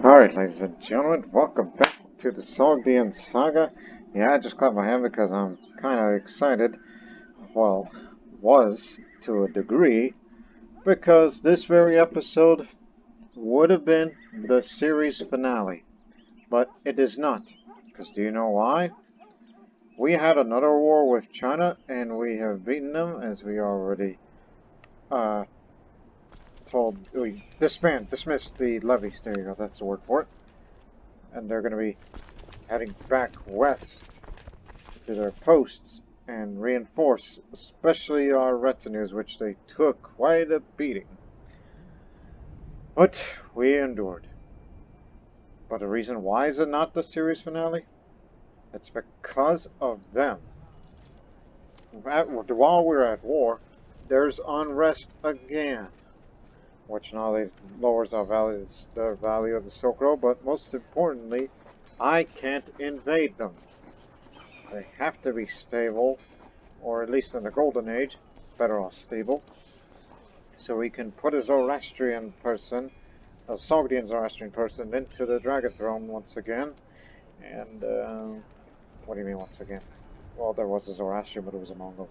Alright, ladies and gentlemen, welcome back to the Sogdian Saga. Yeah, I just clapped my hand because I'm kind of excited. Well, was to a degree, because this very episode would have been the series finale. But it is not. Because do you know why? We had another war with China, and we have beaten them, as we already uh, we dismissed the levies. There you go, that's the word for it. And they're going to be heading back west to their posts and reinforce, especially our retinues, which they took quite a beating. But we endured. But the reason why is it not the series finale? It's because of them. While we're at war, there's unrest again, which not only lowers the value of the Silk Road, but most importantly, I can't invade them. They have to be stable, or at least in the Golden Age, better off stable, so we can put a Zoroastrian person, a Sogdian Zoroastrian person, into the Dragon Throne once again. And, what do you mean once again? Well, there was a Zoroastrian, but it was a Mongol.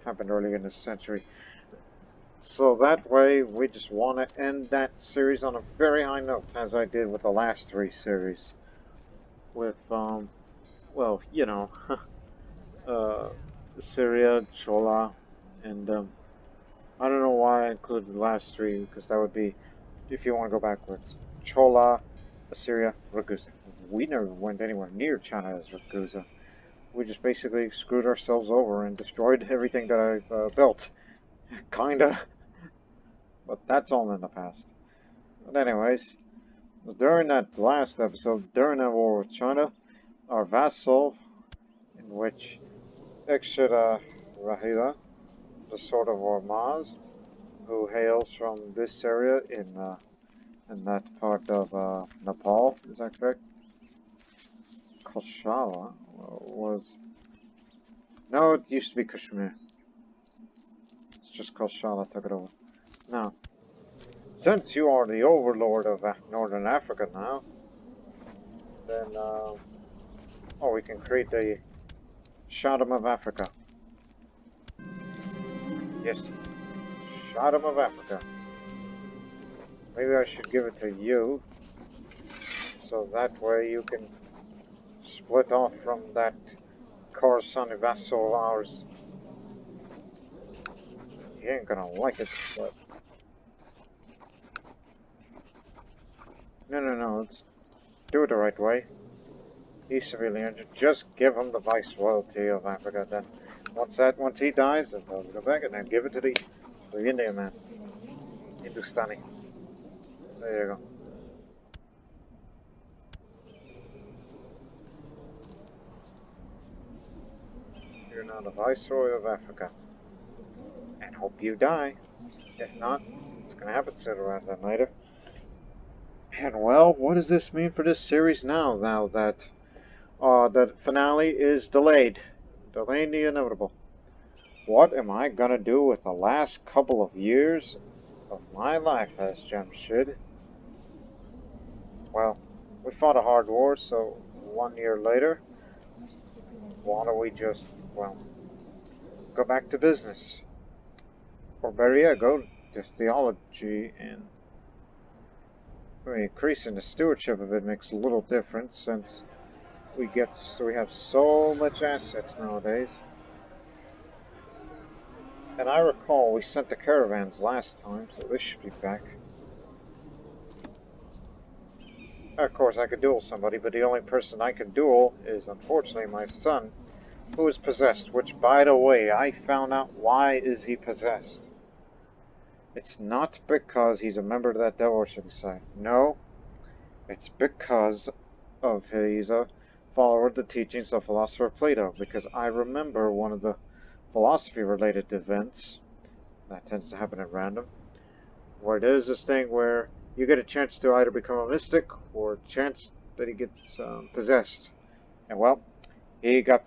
Happened earlier in this century. So that way, we just want to end that series on a very high note, as I did with the last three series. With, well, you know, Syria, Chola, and, I don't know why I included the last three, because that would be, if you want to go backwards, Chola, Assyria, Ragusa. We never went anywhere near China as Ragusa. We just basically screwed ourselves over and destroyed everything that I built. Kinda. But that's all in the past. But anyways, during that last episode, during that war with China, our vassal, in which Ekshira Rahila, the Sword of Ormaz, who hails from this area in that part of Nepal, is that correct? Koshala was... No, it used to be Kashmir. It's just Koshala took it over. Now, since you are the overlord of Northern Africa now, then, oh, we can create the Shaddam of Africa. Yes, Shaddam of Africa. Maybe I should give it to you, so that way you can split off from that Khorasan vassal of ours. He ain't gonna like it, but... No, let's do it the right way. He's severely injured. Just give him the viceroyalty of Africa, then once he dies, then we'll go back and then give it to the Indian man. Hindustani. There you go. You're now the Viceroy of Africa. And hope you die. If not, it's gonna happen sooner rather than later. And well, what does this mean for this series now that the finale is delayed? Delaying the inevitable. What am I gonna do with the last couple of years of my life as Jamshid? Well, we fought a hard war, so 1 year later, why don't we just, well, go back to business? Or better yet, go to theology, and increasing the stewardship of it makes a little difference since we have so much assets nowadays. And I recall we sent the caravans last time, so this should be back. Of course, I could duel somebody, but the only person I can duel is, unfortunately, my son, who is possessed, which, by the way, I found out why is he possessed. It's not because he's a member of that devil worship side. No, it's because of he's a follower of the teachings of philosopher Plato, because I remember one of the philosophy-related events, that tends to happen at random, where there's this thing where you get a chance to either become a mystic or a chance that he gets possessed. And well, he got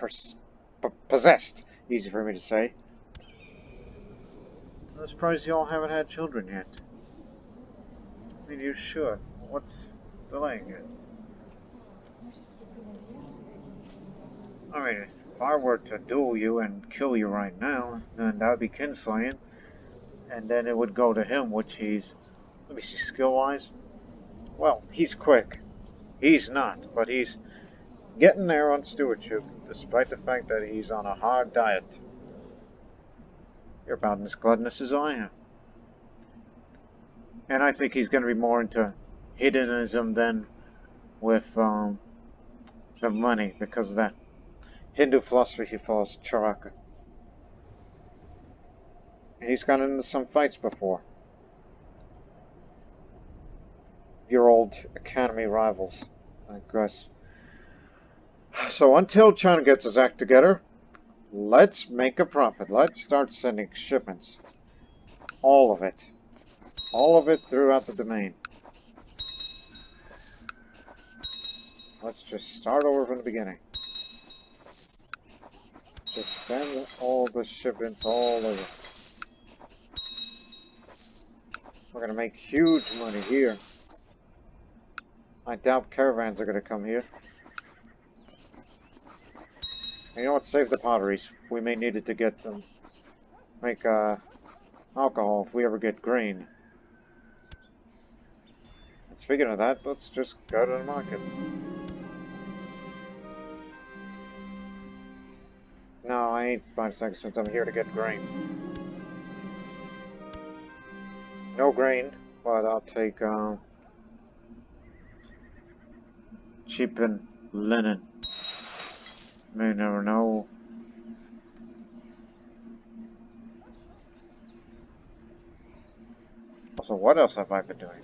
possessed. Easy for me to say. I'm surprised you all haven't had children yet. I mean, you should. delaying it. I mean, if I were to duel you and kill you right now, then that would be kinslaying, and then it would go to him, which he's, let me see, skill-wise. Well, he's quick. He's not, but he's getting there on stewardship, despite the fact that he's on a hard diet. You're about as gluttonous as I am. And I think he's going to be more into hedonism than with the money, because of that Hindu philosophy he follows, Charaka. And he's gotten into some fights before. Your old academy rivals, I guess. So until China gets his act together, let's make a profit. Let's start sending shipments. All of it. All of it throughout the domain. Let's just start over from the beginning. Just send all the shipments all over. We're going to make huge money here. I doubt caravans are going to come here. And you know what? Save the potteries. We may need it to get them. Make alcohol if we ever get grain. And speaking of that, let's just go to the market. No, I ain't buying seconds since I'm here to get grain. No grain, but I'll take cheapen linen. May never know. Also, what else have I been doing?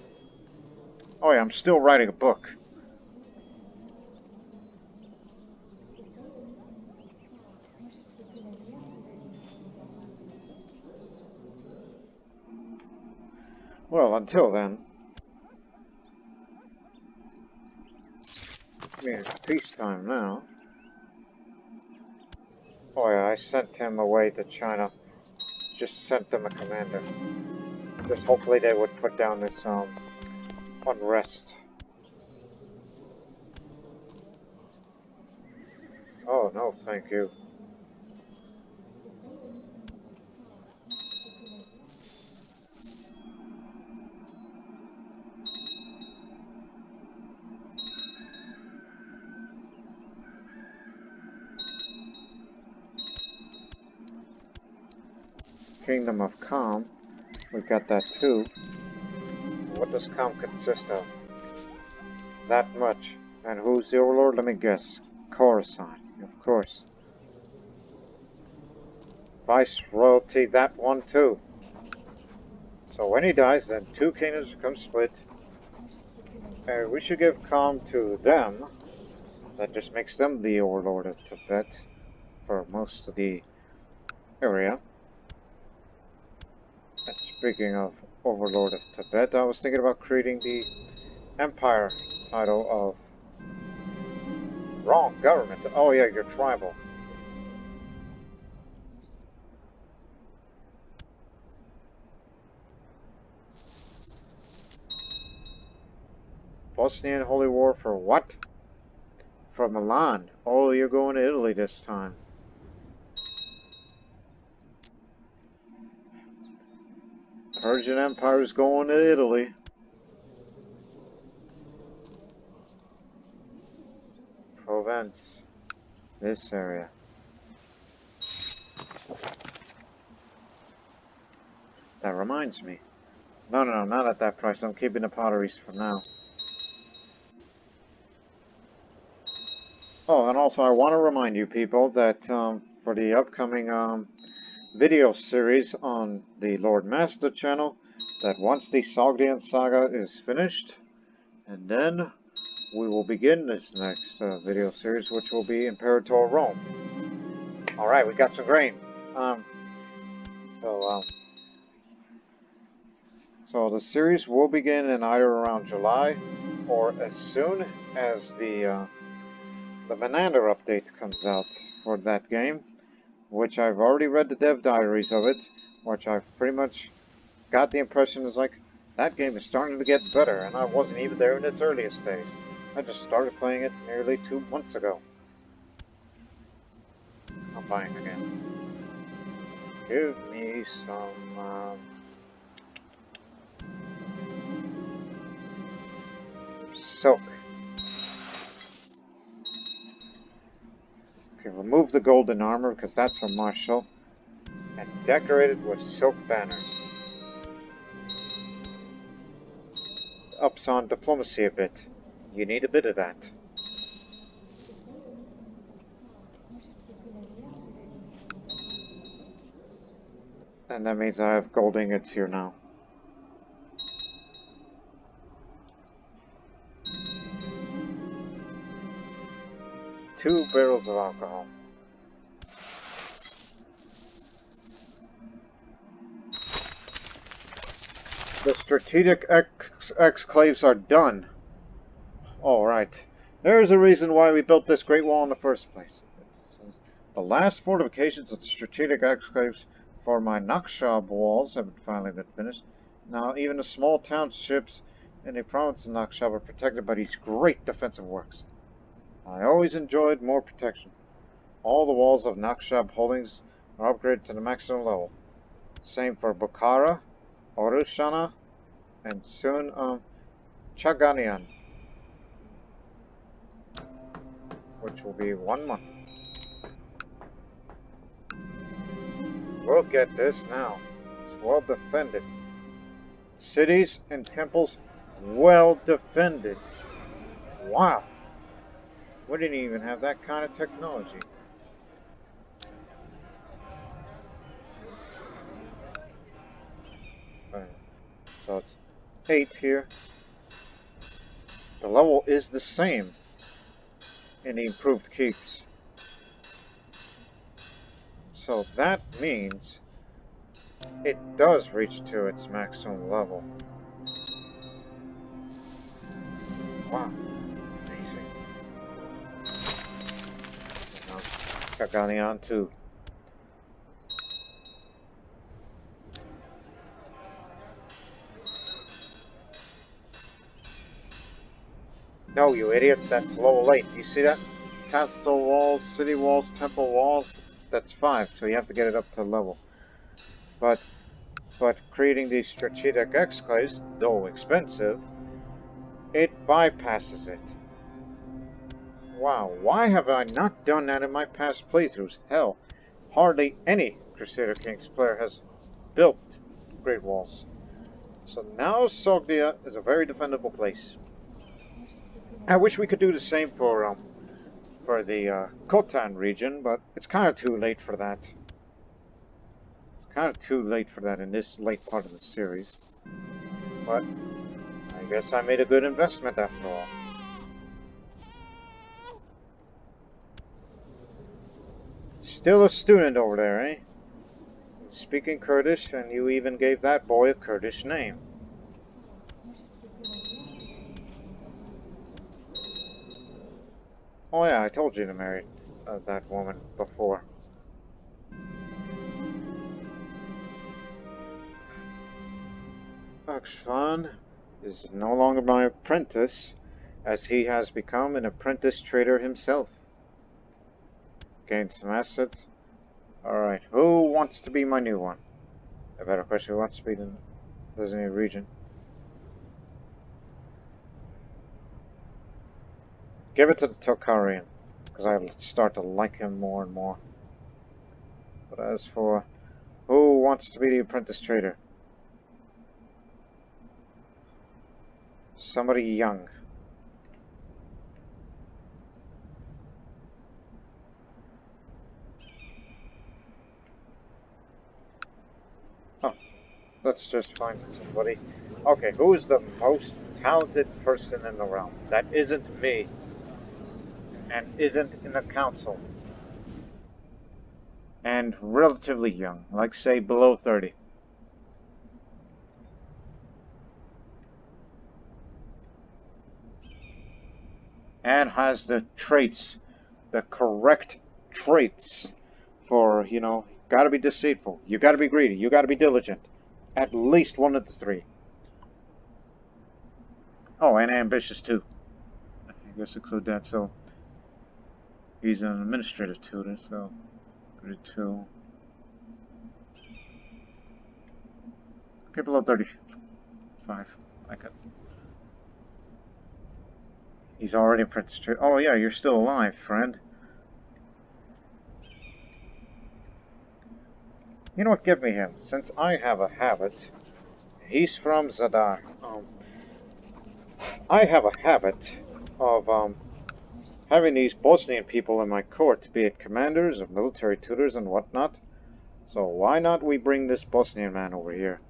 Oh yeah, I'm still writing a book. Well, until then, I mean, it's peacetime now. Oh yeah, I sent him away to China. Just sent them a commander. Just hopefully they would put down this unrest. Oh no, thank you. Kingdom of Calm. We've got that too. What does Calm consist of? That much. And who's the overlord? Let me guess. Khorasan, of course. Vice royalty, that one too. So when he dies, then two kingdoms become split. And we should give Calm to them. That just makes them the overlord of Tibet for most of the area. And speaking of overlord of Tibet, I was thinking about creating the Empire title of... Wrong, government. Oh yeah, you're tribal. Bosnian Holy War for what? For Milan. Oh, you're going to Italy this time. Persian Empire is going to Italy. Provence. This area. That reminds me. No, not at that price. I'm keeping the potteries for now. Oh, and also I want to remind you people that for the upcoming video series on the Lord Master channel, that once the Sogdian Saga is finished, and then we will begin this next video series, which will be Imperator Rome. Alright, we got some grain. So the series will begin in either around July or as soon as the Menander update comes out for that game, which I've already read the dev diaries of it, which I've pretty much got the impression is like That game is starting to get better, and I wasn't even there in its earliest days. I just started playing it nearly 2 months ago. I'm buying again. Give me some, silk. Okay, remove the golden armor, because that's from Marshall, and decorate it with silk banners. Ups on diplomacy a bit. You need a bit of that. And that means I have gold ingots here now. 2 barrels of alcohol. The strategic exclaves are done. Alright. There's a reason why we built this Great Wall in the first place. The last fortifications of the strategic exclaves for my Nakshab walls have finally been finished. Now even the small townships in the province of Nakshab are protected by these great defensive works. I always enjoyed more protection. All the walls of Nakshab holdings are upgraded to the maximum level. Same for Bukhara, Orushana, and soon Chaganian, which will be 1 month. Look at this now. It's well defended. Cities and temples well defended. Wow. We didn't even have that kind of technology. So it's 8 here. The level is the same in the improved keeps. So that means it does reach to its maximum level. Wow. Amazing. Now, Chaganian too. No, you idiot, that's level 8. You see that? Castle walls, city walls, temple walls, that's 5, so you have to get it up to level. But creating these strategic exclaves, though expensive, it bypasses it. Wow, why have I not done that in my past playthroughs? Hell, hardly any Crusader Kings player has built Great Walls. So now Sogdia is a very defendable place. I wish we could do the same for the Khotan region, but it's kind of too late for that. It's kind of too late for that in this late part of the series. But I guess I made a good investment after all. Still a student over there, eh? Speaking Kurdish, and you even gave that boy a Kurdish name. Oh yeah, I told you to marry that woman before. Akshan is no longer my apprentice, as he has become an apprentice trader himself. Gained some assets. Alright, who wants to be my new one? A better question, who wants to be the designated region? Give it to the Tokharian, because I start to like him more and more. But as for who wants to be the apprentice trader? Somebody young. Oh, let's just find somebody. Okay, who is the most talented person in the realm? That isn't me, and isn't in the council. And relatively young, like say below 30. And has the traits, the correct traits for, gotta be deceitful, you gotta be greedy, you gotta be diligent. At least one of the 3. Oh, and ambitious too. I think let's include that. So he's an administrative tutor. So grade 2. Okay, below 35. I could. He's already apprentice. Oh yeah, you're still alive, friend. You know what? Give me him, since I have a habit. He's from Zadar. I have a habit of having these Bosnian people in my court, be it commanders or military tutors and whatnot. So why not we bring this Bosnian man over here?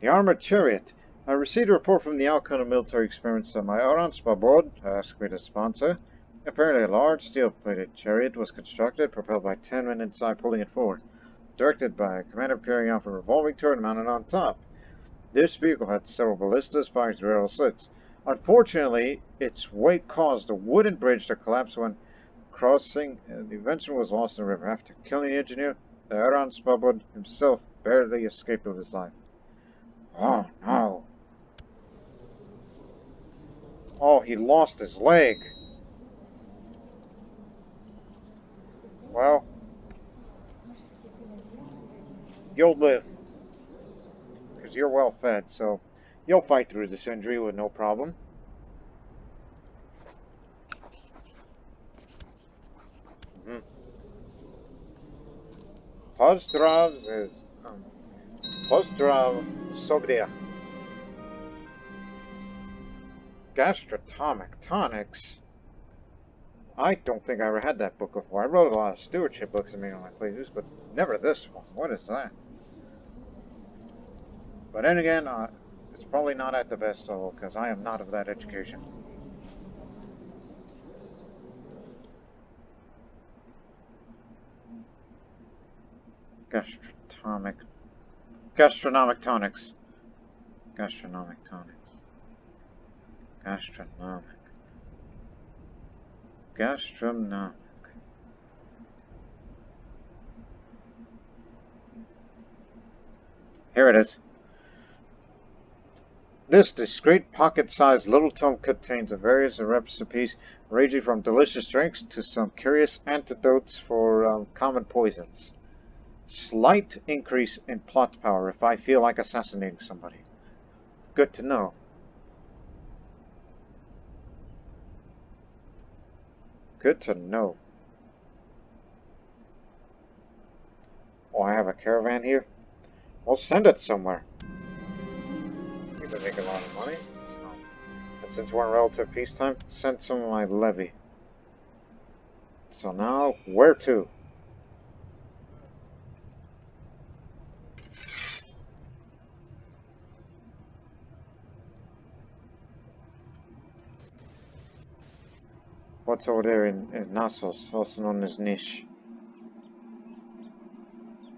The armored chariot. I received a report from the outcome of military experiments that my Oranspa board asked me to sponsor. Apparently a large steel-plated chariot was constructed, propelled by 10 men inside pulling it forward, directed by a commander carrying off a revolving turret mounted on top. This vehicle had several ballistas firing through rail slits. Unfortunately, its weight caused a wooden bridge to collapse when crossing, and the invention was lost in the river. After killing the engineer, the Iran Spabud himself barely escaped with his life. Oh no. Oh, he lost his leg. Well, you'll live, because you're well fed, so you'll fight through this injury with no problem. Pozdrav is Pozdrav Sogdia. Gastrotomic tonics. I don't think I ever had that book before. I wrote a lot of stewardship books in my places, but never this one. What is that? But then again, it's probably not at the best level, because I am not of that education. Gastronomic tonics. Gastronomic tonics. Gastronomic. Here it is. This discreet, pocket-sized little tome contains a various recipes ranging from delicious drinks to some curious antidotes for common poisons. Slight increase in plot power if I feel like assassinating somebody. Good to know. Good to know. Oh, I have a caravan here? We'll send it somewhere. You've been making a lot of money. And since we're in relative peacetime, send some of my levy. So now, where to? What's over there in Nasos, also known as Nish?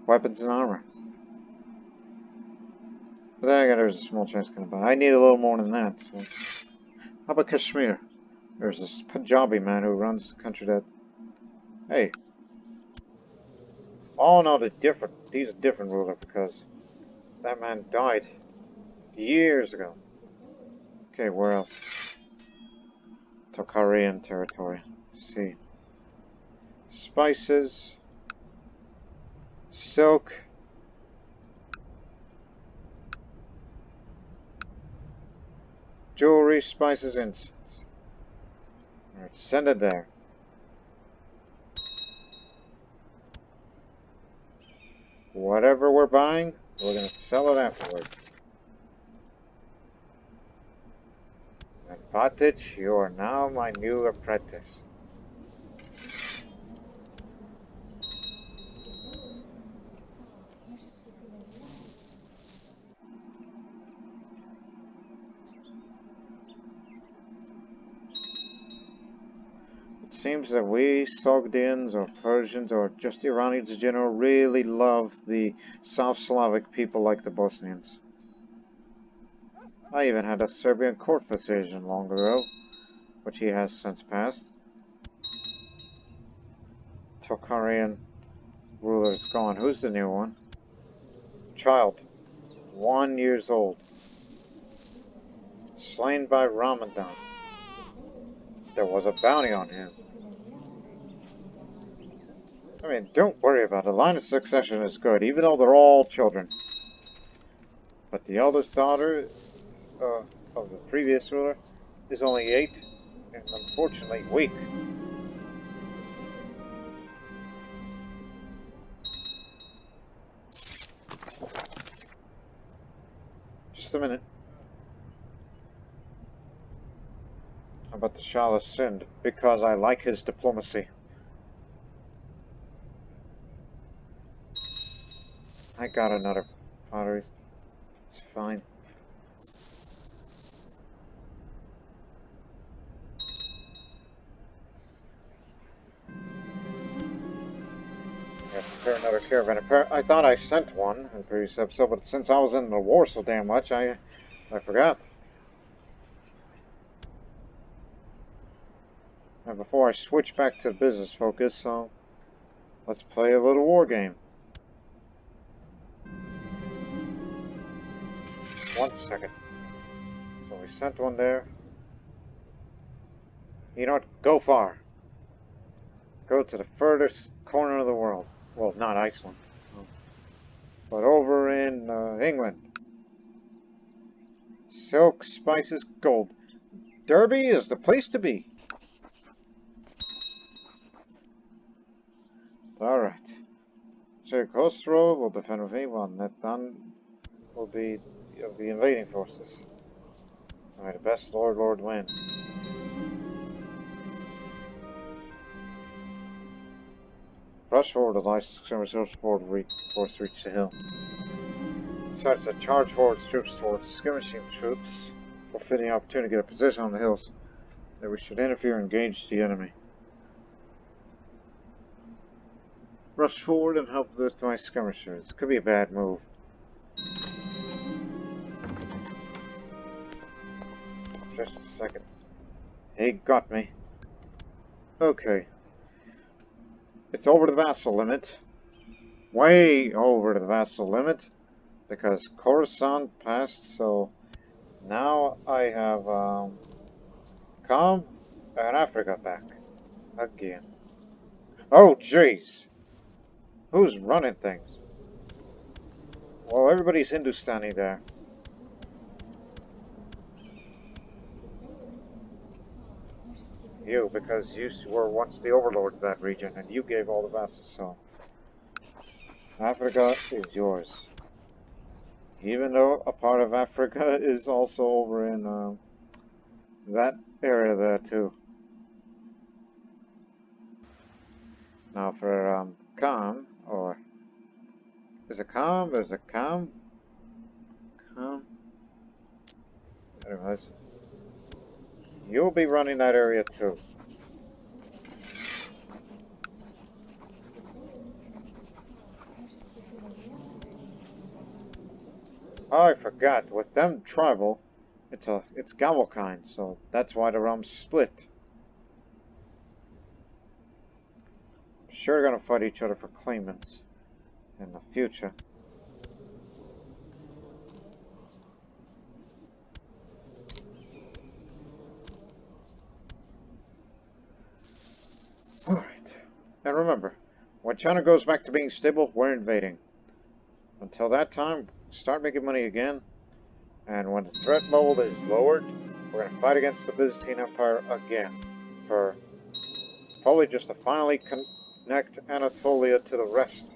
Weapons and armor. But then again, there's a small chance gonna buy. I need a little more than that. So. How about Kashmir? There's this Punjabi man who runs the country that... Hey. Oh no, he's a different ruler because that man died years ago. Okay, where else? Tokharian territory. Let's see. Spices. Silk. Jewelry, spices, incense. Alright, send it there. Whatever we're buying, we're going to sell it afterwards. And Patich, you are now my new apprentice. It seems that we Sogdians or Persians or just Iranians in general really love the South Slavic people like the Bosnians. I even had a Serbian court decision long ago, which he has since passed. Tokharian ruler is gone. Who's the new one? Child. 1 year old. Slain by Ramadan. There was a bounty on him. I mean, don't worry about it. Line of succession is good, even though they're all children. But the eldest daughter of the previous ruler is only 8 and unfortunately weak. Just a minute. How about the Shah Sind? Because I like his diplomacy. I got another pottery. It's fine. Prepare another caravan. I thought I sent one in the previous episode, but since I was in the war so damn much, I forgot. Now before I switch back to business focus, so let's play a little war game. 1 second. So we sent one there. You know what? Go far. Go to the furthest corner of the world. Well, not Iceland. But over in England. Silk, spices, gold. Derby is the place to be. Alright. So Khosrow will defend with me, while Netan will be of the invading forces. Alright, the best Lord win. Rush forward, the licensed skirmish forward force reach the hill. Decides to charge forward troops towards skirmishing troops, forfeiting the opportunity to get a position on the hills. That we should interfere and engage the enemy. Rush forward and help with my skirmishers. Could be a bad move. Just a second. He got me. Okay. It's over the vassal limit. Way over the vassal limit. Because Khorasan passed, so now I have Kham and Africa back. Again. Oh, jeez. Who's running things? Well, everybody's Hindustani there. You, because you were once the overlord of that region, and you gave all the vassals, so... Africa is yours. Even though a part of Africa is also over in that area there, too. Now for Kham, or... Is it Kham? Is it Kham? Kham? Anyways. You'll be running that area, too. Oh, I forgot. With them tribal, it's Galvokind, so that's why the realms split. Sure gonna fight each other for claimants in the future. Alright. And remember, when China goes back to being stable, we're invading. Until that time, start making money again. And when the threat level is lowered, we're going to fight against the Byzantine Empire again. For probably just to finally connect Anatolia to the rest.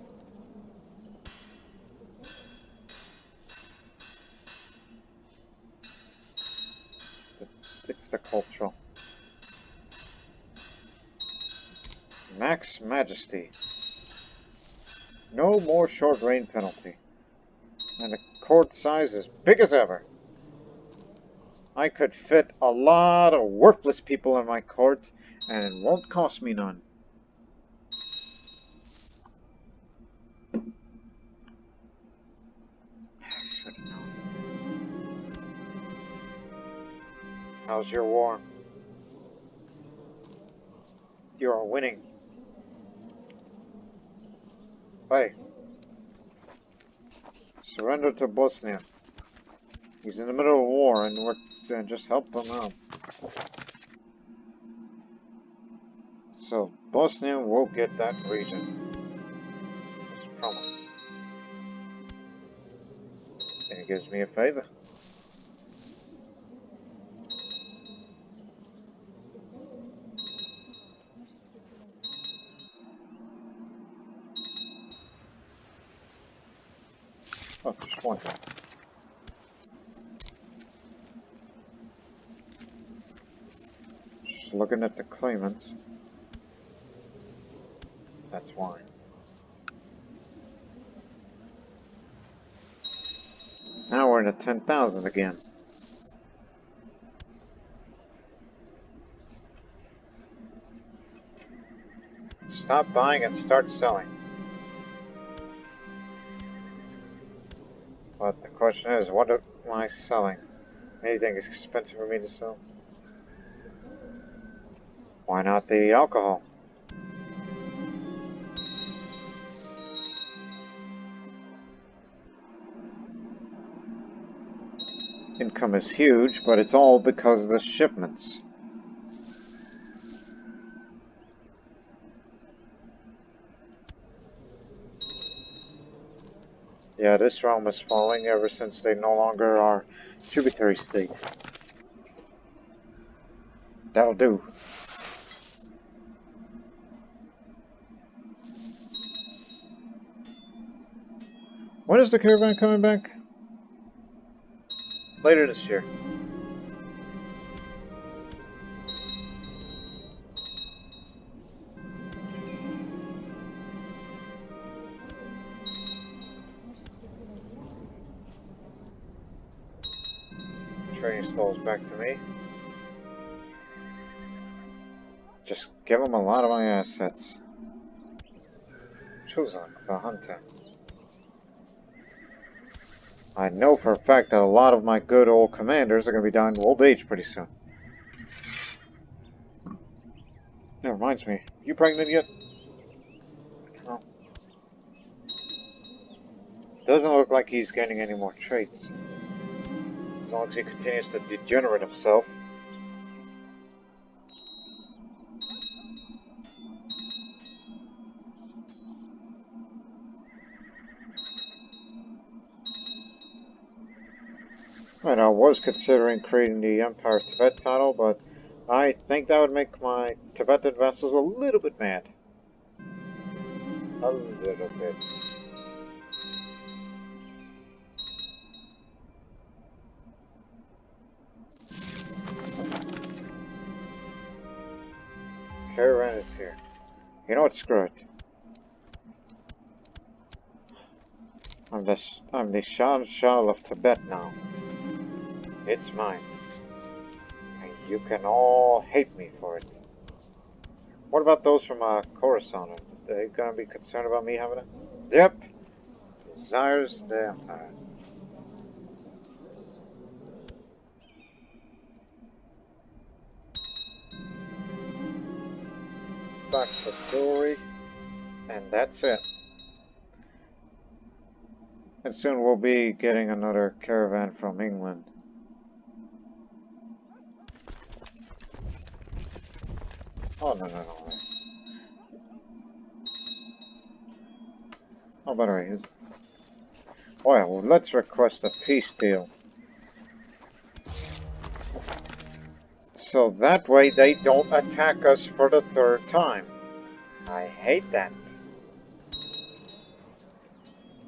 It's the cultural. Max Majesty. No more short reign penalty. And the court size is big as ever. I could fit a lot of worthless people in my court, and it won't cost me none. Should've known. How's your war? You are winning. Hey. Surrender to Bosnia. He's in the middle of a war, and and just help them out. So Bosnia will get that region. It's promised. And he gives me a favor. Oh, just one. Just looking at the claimants. That's why. Now we're in the 10,000 again. Stop buying and start selling. But the question is, what am I selling? Anything is expensive for me to sell? Why not the alcohol? Income is huge, but it's all because of the shipments. Yeah, this realm is falling ever since they no longer are tributary state. That'll do. When is the caravan coming back? Later this year. Trading stalls back to me. Just give them a lot of my assets. Chuzan, the hunter. I know for a fact that a lot of my good old commanders are going to be dying of old age pretty soon. That reminds me, you pregnant yet? No. Doesn't look like he's gaining any more traits. As long as he continues to degenerate himself. Right, I was considering creating the Empire Tibet title, but I think that would make my Tibetan vassals a little bit mad. A little bit. Caravan is here. You know what? Screw it. I'm the Shahanshah of Tibet now. It's mine. And you can all hate me for it. What about those from Khorasan? Are they gonna be concerned about me having it? Yep. Desires the Empire. Back to jewelry. And that's it. And soon we'll be getting another caravan from England. Oh, no. Oh, by the way, well, let's request a peace deal. So that way they don't attack us for the third time. I hate that.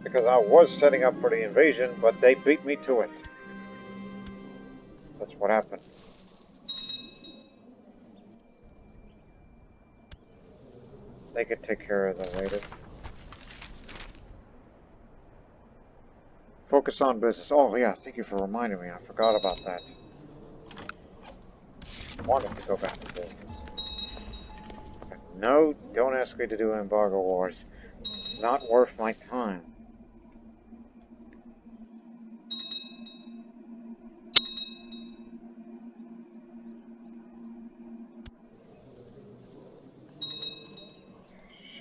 Because I was setting up for the invasion, but they beat me to it. That's what happened. They could take care of them later. Focus on business. Oh yeah, thank you for reminding me. I forgot about that. I wanted to go back to business. But no, don't ask me to do embargo wars. Not worth my time.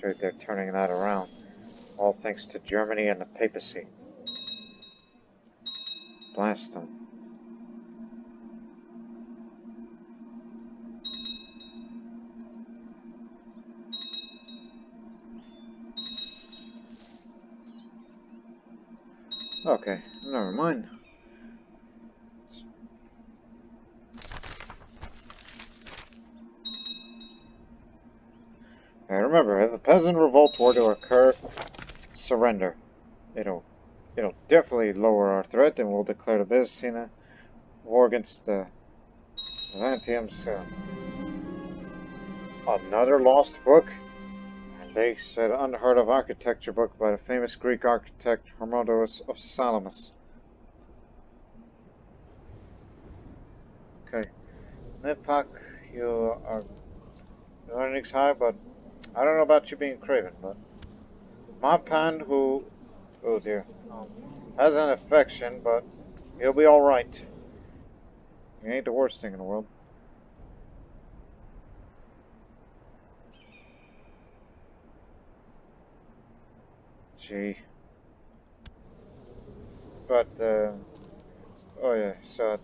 Sure, they're turning that around. All thanks to Germany and the papacy. Blast them. Okay, never mind. Hey, remember, if a peasant revolt were to occur, surrender. It'll it'll definitely lower our threat, and we'll declare the Byzantine war against the Byzantium soon. Another lost book? And they said unheard of architecture book by the famous Greek architect Hermodotus of Salamis. Okay. Nipak, you are your earnings high, but I don't know about you being craven, but my pan who oh dear. Has an affection, but he'll be alright. He ain't the worst thing in the world. Gee. But, oh yeah, so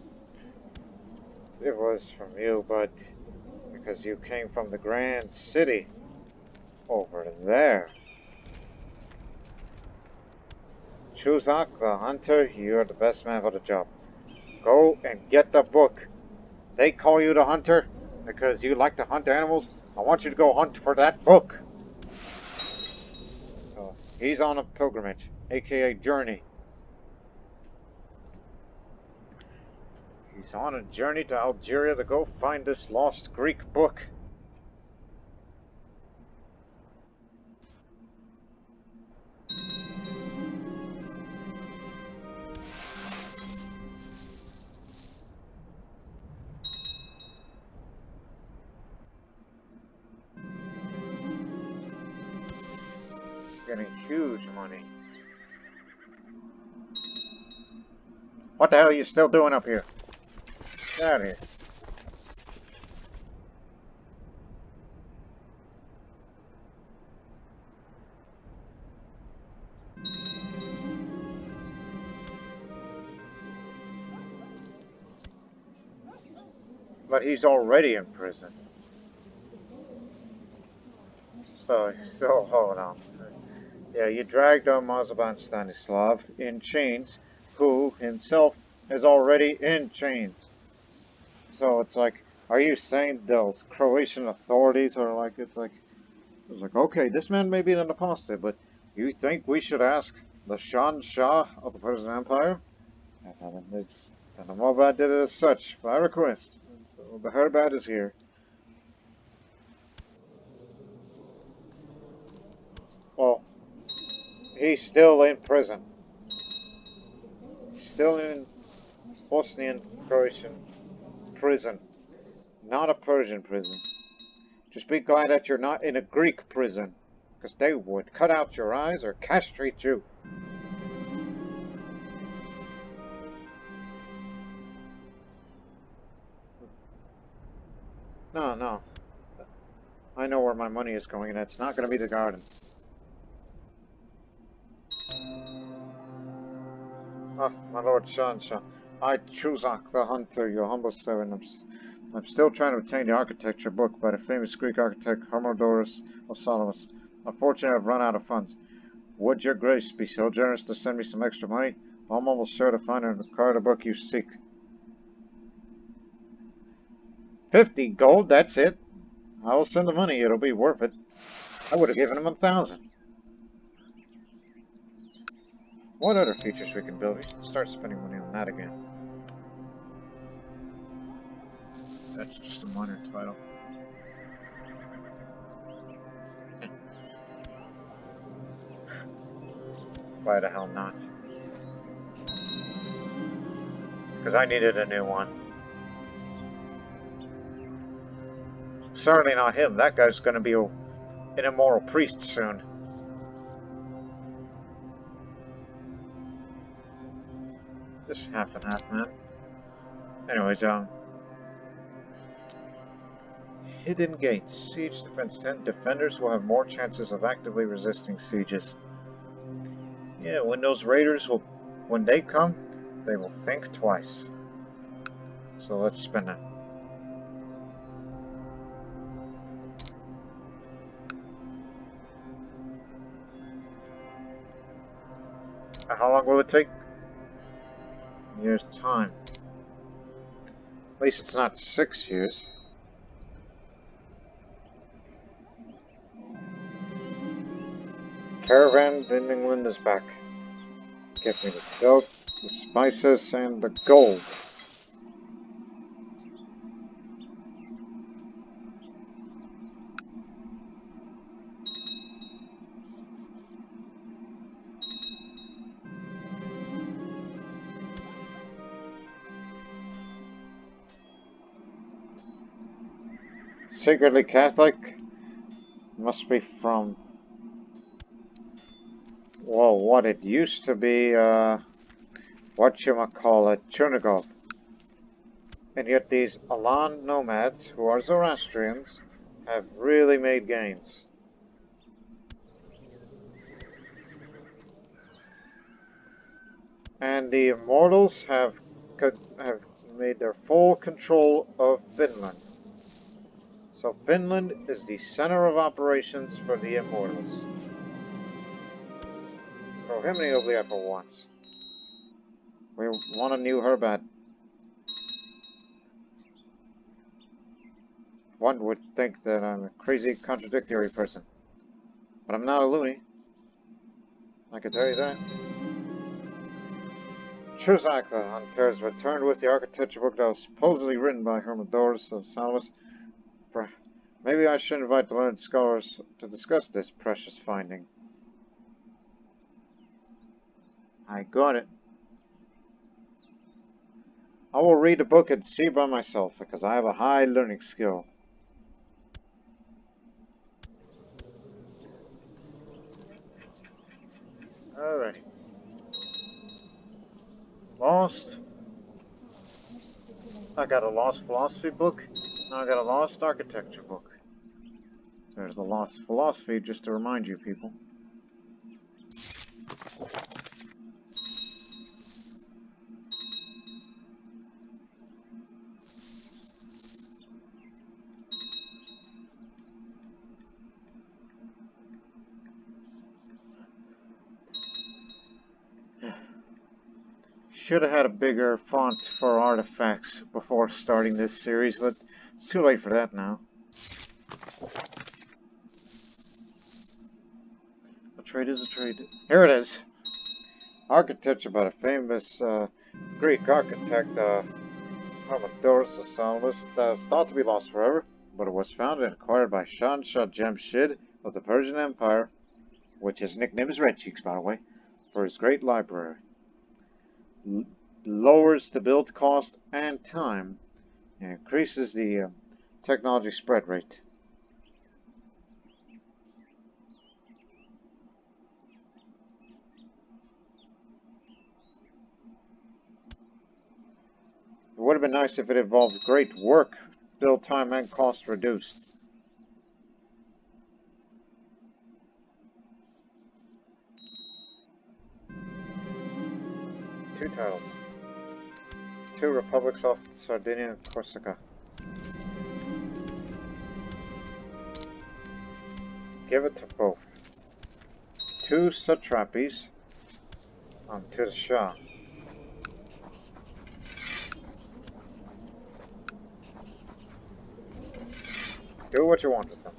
it was from you, but because you came from the Grand City over there. Chuzak, the hunter, you're the best man for the job. Go and get the book. They call you the hunter because you like to hunt animals. I want you to go hunt for that book. So, he's on a pilgrimage, aka journey. He's on a journey to Algeria to go find this lost Greek book. Getting huge money. What the hell are you still doing up here? Get out of here. But he's already in prison. So hold on. Yeah, you dragged Mazaban Stanislav in chains, who himself is already in chains. So it's like, are you saying those Croatian authorities are like, it's like, okay, this man may be an apostate, but you think we should ask the Shahanshah of the Persian Empire? And the Moabad did it as such, by request. And so the Herbad is here. Well, he's still in prison. He's still in Bosnian Croatian prison, not a Persian prison. Just be glad that you're not in a Greek prison, because they would cut out your eyes or castrate you. No, no. I know where my money is going, and it's not going to be the garden. Ah, my lord Shahanshah, I Chuzak the hunter, your humble servant. I'm still trying to obtain the architecture book by the famous Greek architect Hermodotus of Salamis. Unfortunately, I've run out of funds. Would your grace be so generous to send me some extra money? I'm almost sure to find and acquire the book you seek. 50 gold, that's it. I will send the money, it'll be worth it. I would have given him 1,000. What other features we can build? We should start spending money on that again. That's just a minor title. Why the hell not? Because I needed a new one. Certainly not him. That guy's going to be an immoral priest soon. Just half and half, man. Anyways, Hidden gates. Siege defense 10. Defenders will have more chances of actively resisting sieges. Yeah, when those raiders when they come, they will think twice. So let's spin that. How long will it take? years' time. At least it's not 6 years. Caravan in England is back. Give me the silk, the spices, and the gold. Secretly Catholic? Must be from... well, what it used to be, whatchamacallit, Chernigov. And yet these Alan nomads, who are Zoroastrians, have really made gains. And the Immortals have made their full control of Finland. So Finland is the center of operations for the Immortals. Throw him in the oubliette for once. We want a new Herbat. One would think that I'm a crazy, contradictory person. But I'm not a loony. I can tell you that. Churzak the Hunter has returned with the architecture book that was supposedly written by Hermodorus of Salamis. Maybe I should invite the learned scholars to discuss this precious finding. I got it. I will read the book and see by myself, because I have a high learning skill. Alrighty. Lost. I got a lost philosophy book. Now I got a lost architecture book. There's the lost philosophy, just to remind you people. Should have had a bigger font for artifacts before starting this series, but it's too late for that now. A trade is a trade. Here it is. Architecture by the famous Greek architect Hermodorus of Salamis that was thought to be lost forever, but it was found and acquired by Shahanshah Jamshid of the Persian Empire, which his nickname is Red Cheeks, by the way, for his great library. Lowers the build cost and time, and increases the technology spread rate. It would have been nice if it involved great work, build time and cost reduced. Two titles. Two republics off Sardinia and Corsica. Give it to both. Two satrapies to the Shah. Do what you want with them.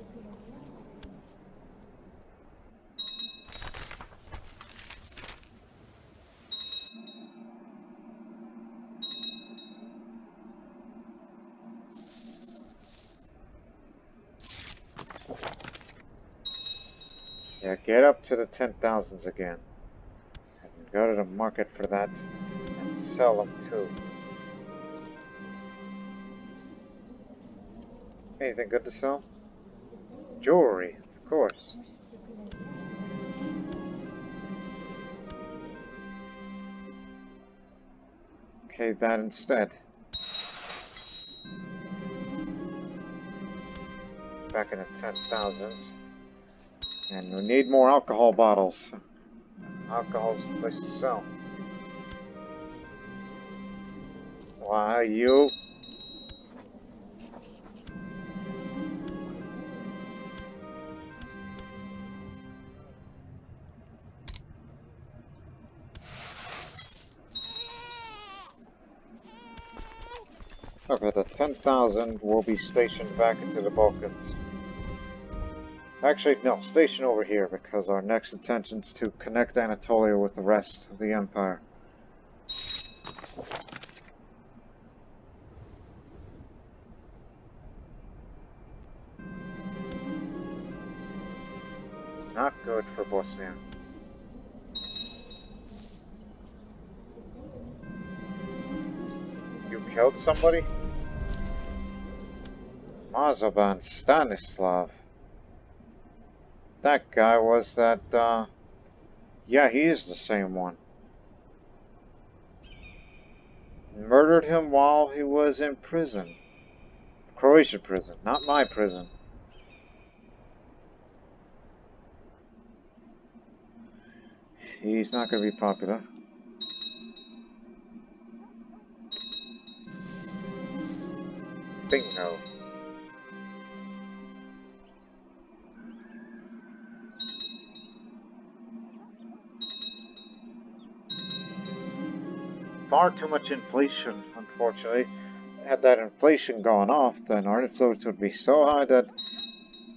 Yeah, get up to the 10,000s again. And go to the market for that and sell them too. Anything good to sell? Jewelry, of course. Okay, that instead. Back in the 10,000s. And we need more alcohol bottles. Alcohol's the place to sell. Why, you? Okay, the 10,000 will be stationed back into the Balkans. Actually, no, station over here, because our next intention's to connect Anatolia with the rest of the Empire. Not good for Bosnia. You killed somebody? Mazoban Stanislav. That guy was that, yeah, he is the same one. Murdered him while he was in prison. Croatia prison, not my prison. He's not going to be popular. Bingo. Far too much inflation, unfortunately. Had that inflation gone off, then our influence would be so high that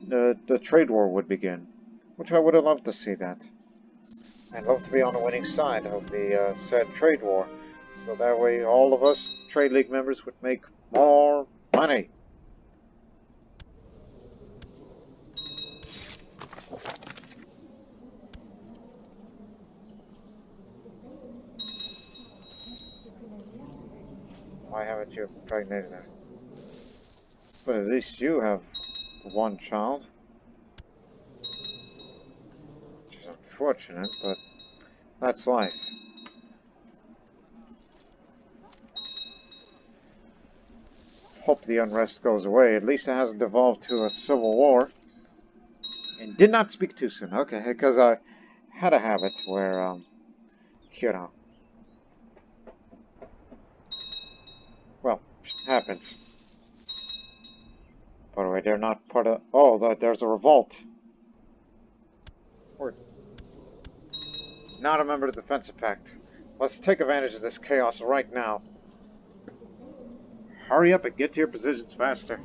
the trade war would begin. Which I would have loved to see that. I'd love to be on the winning side of the said trade war. So that way all of us Trade League members would make more money. Why haven't you impregnated her? But at least you have one child. Which is unfortunate, but that's life. Hope the unrest goes away. At least it hasn't devolved to a civil war. And did not speak too soon. Okay, because I had a habit where, you know. Well, happens. By the way, they're not part of... Oh, there's a revolt. We're not a member of the Defensive Pact. Let's take advantage of this chaos right now. Hurry up and get to your positions faster.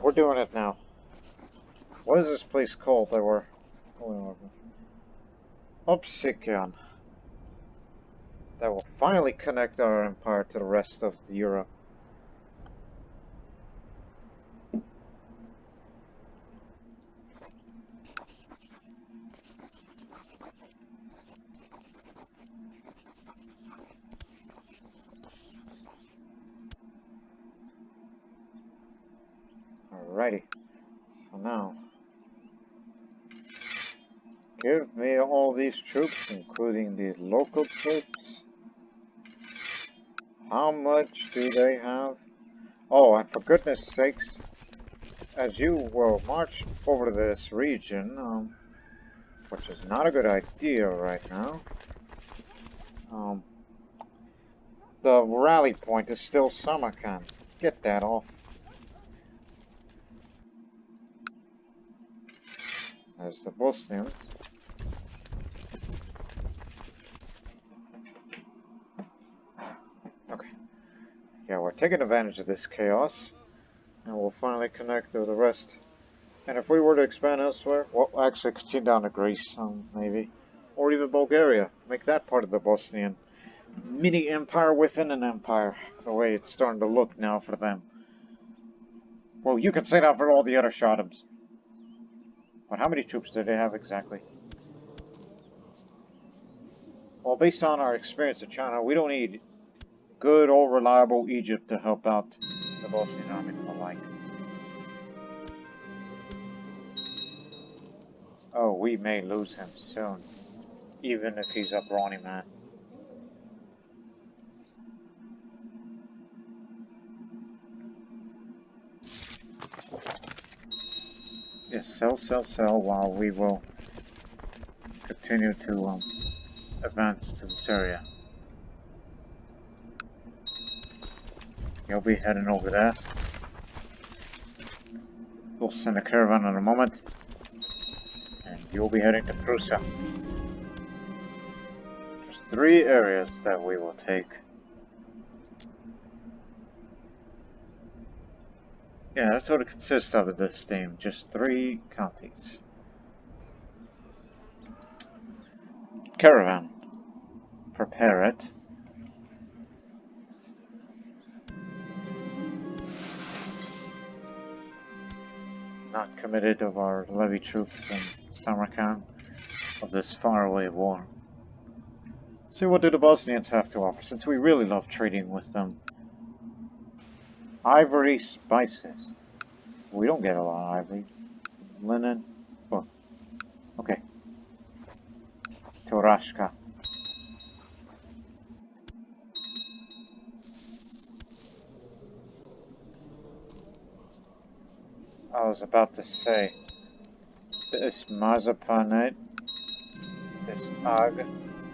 We're doing it now. What is this place called that we're going over? Obsidian. That will finally connect our empire to the rest of Europe. Alrighty. So now, give me all these troops, including the local troops. How much do they have? Oh, and for goodness sakes, as you will march over to this region, which is not a good idea right now, the rally point is still Samarkand. Get that off. There's the Bosnians. Okay. Yeah, we're taking advantage of this chaos. And we'll finally connect to the rest. And if we were to expand elsewhere, well, actually continue down to Greece, maybe. Or even Bulgaria. Make that part of the Bosnian mini-empire within an empire. The way it's starting to look now for them. Well, you can say that for all the other Shadams. But how many troops do they have exactly? Well, based on our experience in China, we don't need good old reliable Egypt to help out the Bosnian army alike. Oh, we may lose him soon. Even if he's a brawny man. Yes, sell while we will continue to advance to this area. You'll be heading over there. We'll send a caravan in a moment. And you'll be heading to Prusa. There's 3 areas that we will take. Yeah, that's what it consists of in this game. Just 3 counties. Caravan. Prepare it. Not committed of our levy troops in Samarkand of this faraway war. See, what do the Bosnians have to offer, since we really love trading with them? Ivory spices. We don't get a lot of ivory. Linen. Oh, okay. Torashka. I was about to say, this Mazapanet, this Ag,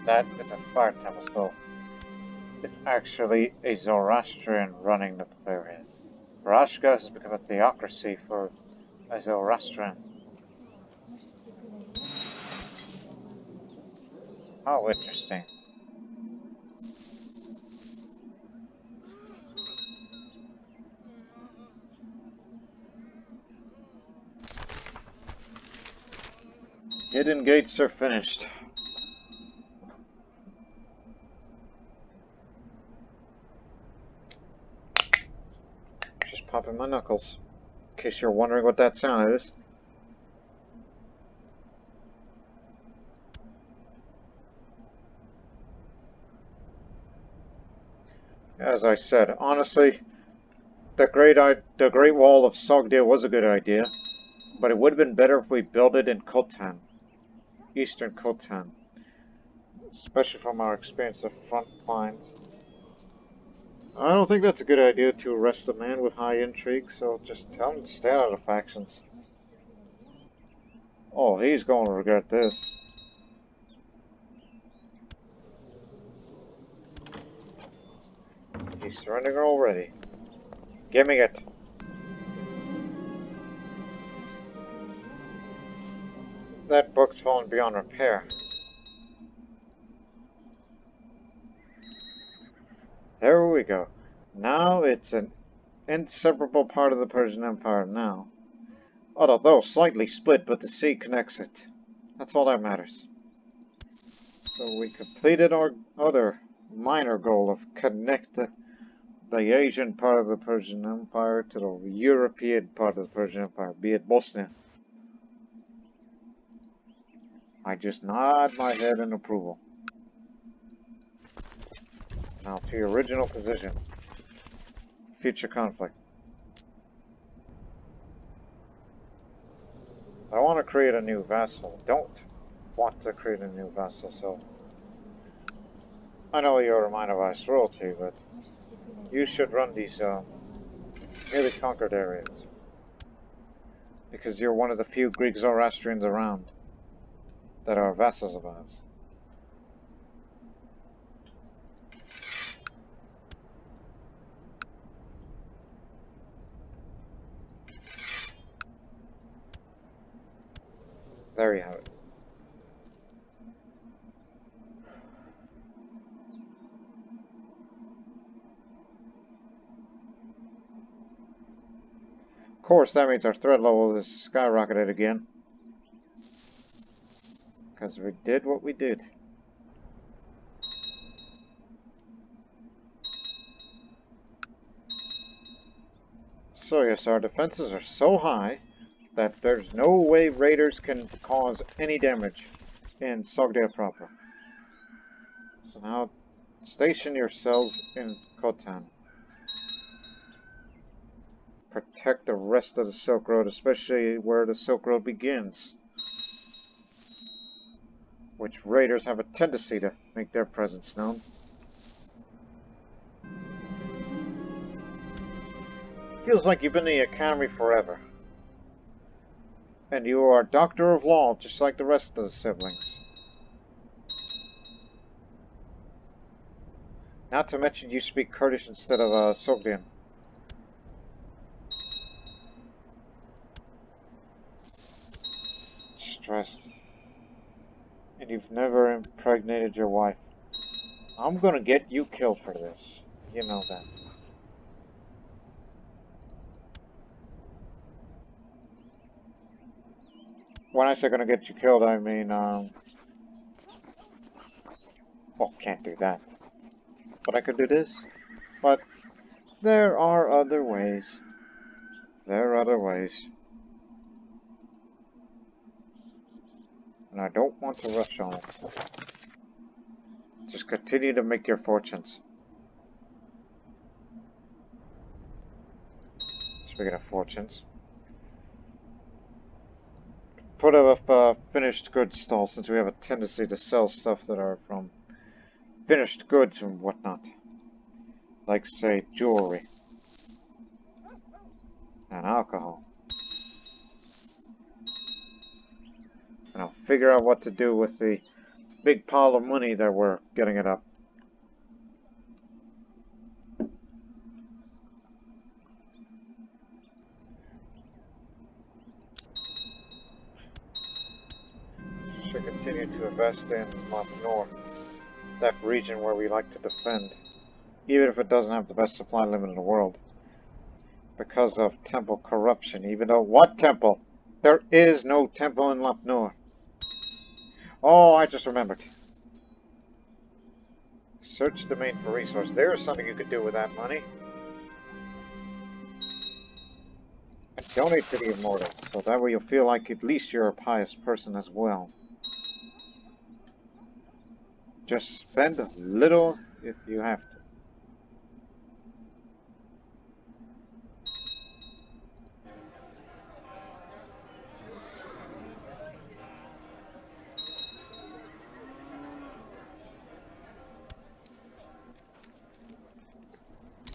that is a fire temple, so it's actually a Zoroastrian running the period. Rashka has become a theocracy for a Zoroastrian. How interesting. Hidden gates are finished. Just popping my knuckles. In case you're wondering what that sound is. As I said, honestly, the Great Wall of Sogdia was a good idea, but it would have been better if we built it in Khotan, Eastern Khotan, especially from our experience of front lines. I don't think that's a good idea to arrest a man with high intrigue, so just tell him to stay out of the factions. Oh, he's going to regret this. He's surrendering already. Give me it. That book's fallen beyond repair. There we go. Now it's an inseparable part of the Persian Empire now. Although slightly split, but the sea connects it. That's all that matters. So we completed our other minor goal of connect the Asian part of the Persian Empire to the European part of the Persian Empire, be it Bosnia. I just nod my head in approval. Now to your original position. Future conflict. I want to create a new vassal. Don't want to create a new vassal, so... I know you're a minor vice royalty, but you should run these newly conquered areas. Because you're one of the few Greek Zoroastrians around that are vassals of ours. There you have it. Of course, that means our threat level is skyrocketed again. Because we did what we did. So yes, our defenses are so high that there's no way raiders can cause any damage in Sogdia proper. So now, station yourselves in Khotan. Protect the rest of the Silk Road, especially where the Silk Road begins, which raiders have a tendency to make their presence known. Feels like you've been in the academy forever. And you are a doctor of law, just like the rest of the siblings. Not to mention you speak Kurdish instead of Sogdian. Stressed. And you've never impregnated your wife. I'm gonna get you killed for this. You know that. When I say gonna get you killed, I mean, well, can't do that. But I could do this. But there are other ways. There are other ways. And I don't want to rush on them. Just continue to make your fortunes. Speaking of fortunes. Put up a finished goods stall since we have a tendency to sell stuff that are from finished goods and whatnot. Like, say, jewelry. And alcohol. And I'll figure out what to do with the big pile of money that we're getting it up. Should continue to invest in North, that region where we like to defend, even if it doesn't have the best supply limit in the world. Because of temple corruption, even though... What temple? There is no temple in Lapnor. Oh, I just remembered. Search domain for resource. There's something you could do with that money. And donate to the immortals, so that way you'll feel like at least you're a pious person as well. Just spend a little if you have to.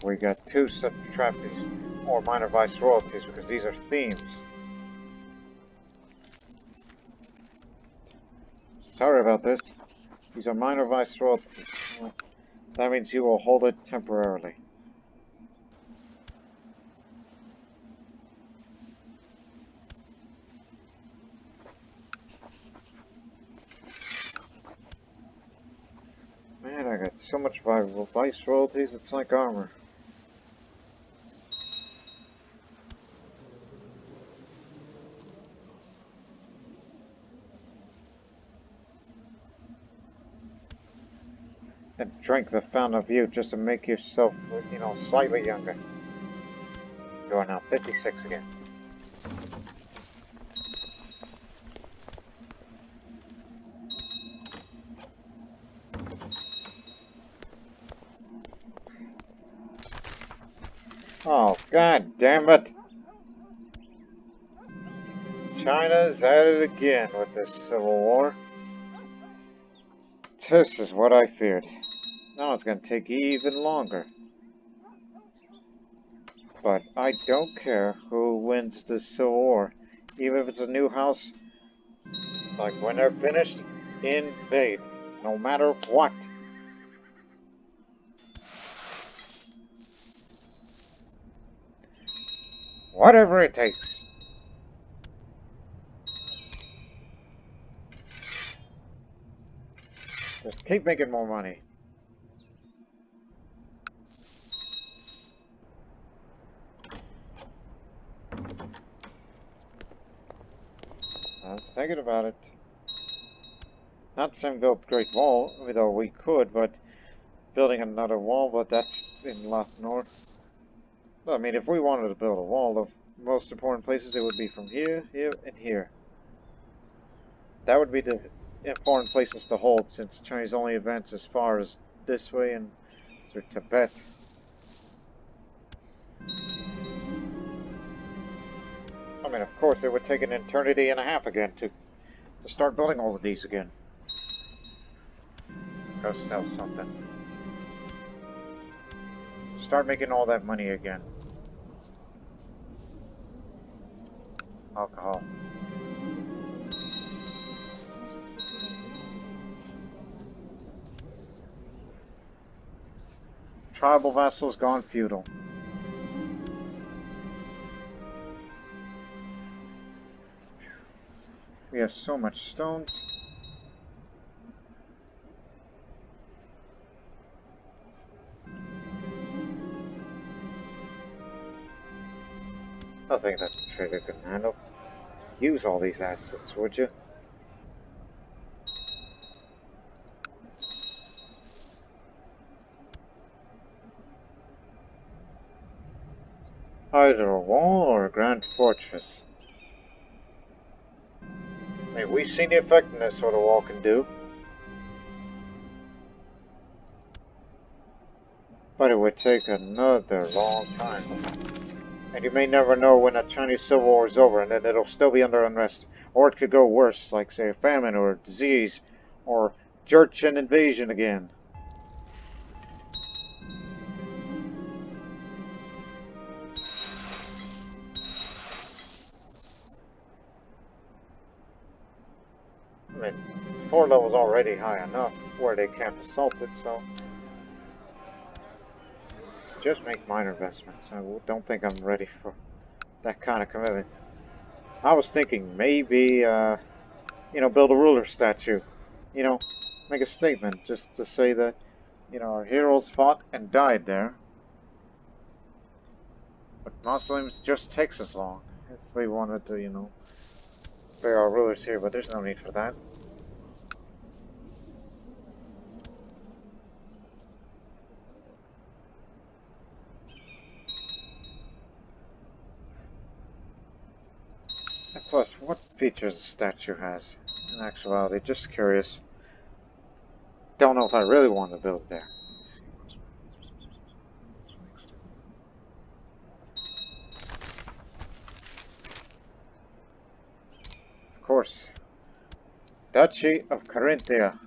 We got 2 subtrapties, or minor vice royalties, because these are themes. Sorry about this. These are minor vice royalties. That means you will hold it temporarily. Man, I got so much vice royalties, it's like armor. And drink the Fountain of Youth just to make yourself, you know, slightly younger. You are now 56 again. Oh, god damn it! China's at it again with this civil war. This is what I feared. Now it's gonna take even longer. But I don't care who wins the civil war. Even if it's a new house, like when they're finished, invade. No matter what. Whatever it takes. Just keep making more money. I'm thinking about it. Not saying build Great Wall, though we could, but building another wall, but that's in North North. Well, I mean, if we wanted to build a wall, the most important places it would be from here, here, and here. That would be the important places to hold, since Chinese only advance as far as this way and through Tibet. I mean, of course, it would take an eternity and a half again to start building all of these again. Go sell something. Start making all that money again. Alcohol. Tribal vassals gone feudal. We have so much stones. I think that the trader can handle. use all these assets, would you? Either a wall or a grand fortress. I mean, we've seen the effectiveness what a wall can do. But it would take another long time. And you may never know when a Chinese Civil War is over and then it'll still be under unrest. Or it could go worse, like say a famine or a disease or Jurchen invasion again. I mean, floor level's already high enough where they can't assault it, so just make minor investments. I don't think I'm ready for that kind of commitment. I was thinking maybe, build a ruler statue. Make a statement just to say that, our heroes fought and died there. But Muslims just takes us long if we wanted to, bury our rulers here, but there's no need for that. And plus, what features the statue has? In actuality, just curious. Don't know if I really want to build there. Of course. Duchy of Carinthia.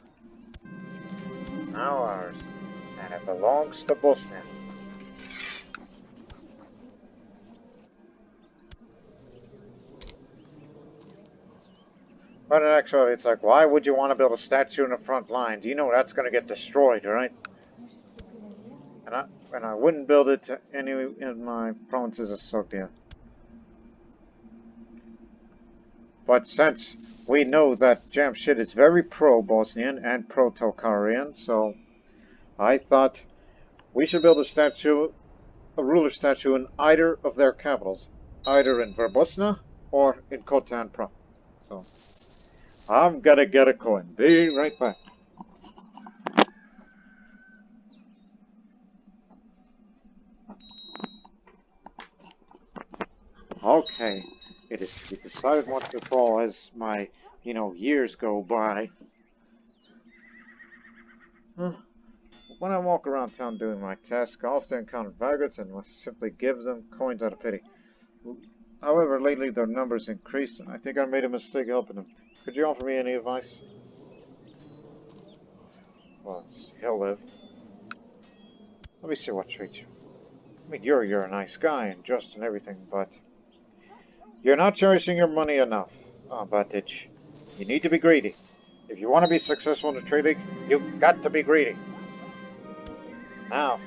Now ours. And it belongs to Bosnia. But in actuality, it's like, why would you want to build a statue in the front lines? You know that's going to get destroyed, right? And I wouldn't build it to any in my provinces of Sogdia. But since we know that Jamshid is very pro-Bosnian and pro-Tokharian, so I thought we should build a ruler statue in either of their capitals, either in Verbosna or in Khotan province. So I'm gonna get a coin. Be right back. Okay, it is to be decided once and for all as my, years go by. When I walk around town doing my task, I often encounter vagrants and must simply give them coins out of pity. However, lately their numbers increased, and I think I made a mistake helping them. Could you offer me any advice? Well, he'll live. Let me see what treats you. I mean, you're a nice guy and just and everything, but you're not cherishing your money enough, Batic. You need to be greedy. If you want to be successful in the trade league, you've got to be greedy. Now,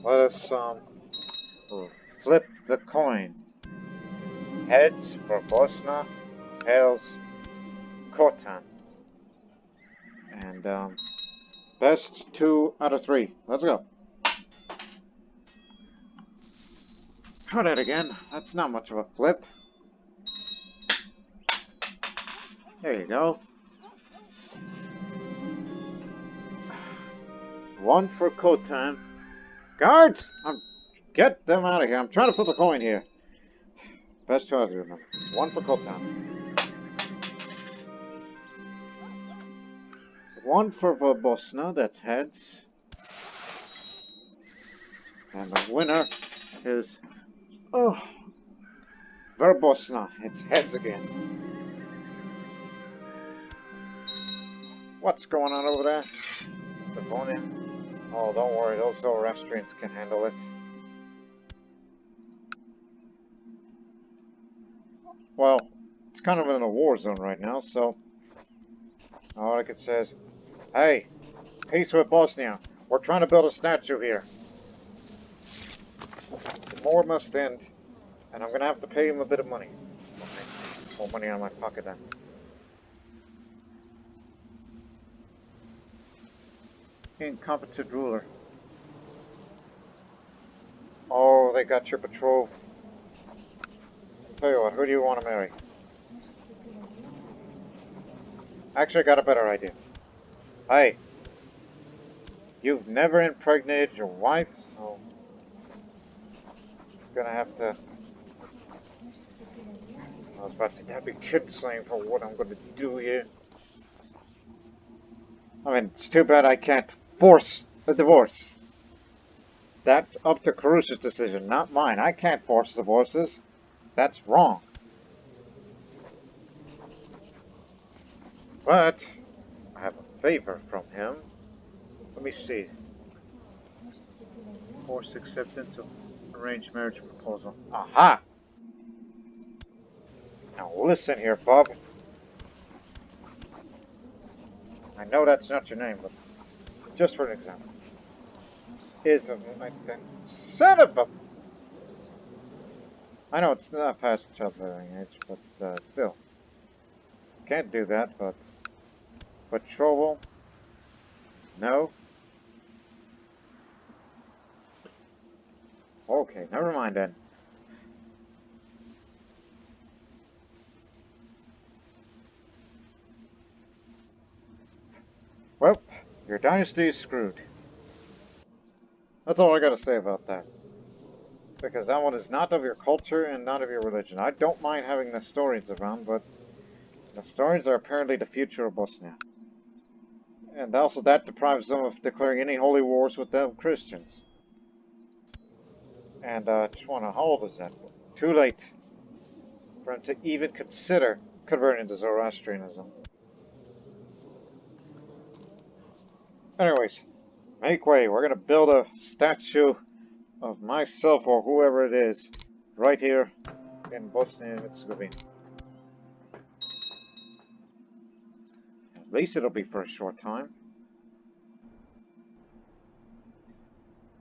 let us, flip the coin. Heads for Bosna, tails, Khotan. And, best 2 out of 3. Let's go. Try that again. That's not much of a flip. There you go. 1 for Khotan. Guards! Get them out of here. I'm trying to flip a coin here. Best 2 out of 3, remember. 1 for Khotan. 1 for Bosna, that's heads. And the winner is... Oh, Verbosna. It's heads again. What's going on over there? Livonia? Oh, don't worry. Those Zoroastrians can handle it. Well, it's kind of in a war zone right now, so... All I can say is... Hey, peace with Bosnia. We're trying to build a statue here. The war must end, and I'm going to have to pay him a bit of money. Okay. More money out of my pocket then. Incompetent ruler. Oh, they got your patrol. Tell you what, who do you want to marry? Actually, I got a better idea. Hey, you've never impregnated your wife, so you're gonna have to. I was about to have a kid saying for what I'm gonna do here. I mean, it's too bad I can't force a divorce. That's up to Carusa's decision, not mine. I can't force divorces. That's wrong. But I have a favor from him. Let me see. Force acceptance of arranged marriage proposal. Aha! Now listen here, bub. I know that's not your name, but just for an example. Is of my son of a... I know it's not past childbearing age, but still. Can't do that, but... Betrothal? No? Okay, never mind then. Well, your dynasty is screwed. That's all I gotta say about that. Because that one is not of your culture and not of your religion. I don't mind having Nestorians around, but Nestorians are apparently the future of Bosnia. And also that deprives them of declaring any holy wars with them Christians. And, just wonder, how old is that? Too late for him to even consider converting to Zoroastrianism. Anyways, make way. We're gonna build a statue of myself or whoever it is right here in Bosnia and Herzegovina. At least it'll be for a short time.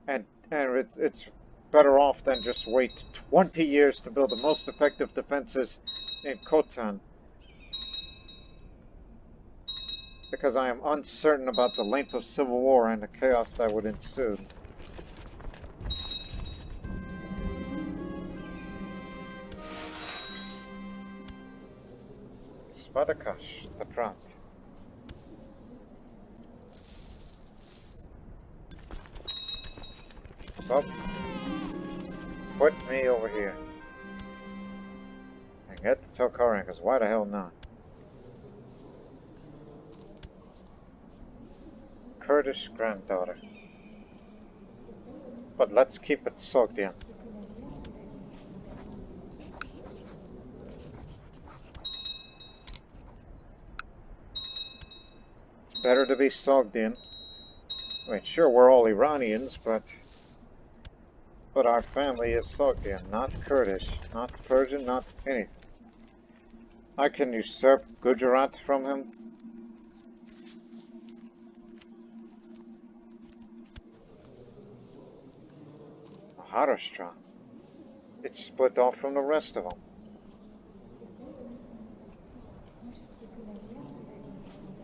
And it's better off than just wait 20 years to build the most effective defenses in Khotan. Because I am uncertain about the length of civil war and the chaos that would ensue. Spadakash, the Prat. So, put me over here. And get the Tokharian, because why the hell not? Kurdish granddaughter. But let's keep it Sogdian. It's better to be Sogdian. I mean, sure, we're all Iranians, but our family is Sogdian, not Kurdish, not Persian, not anything. I can usurp Gujarat from him. Maharashtra. It's split off from the rest of them.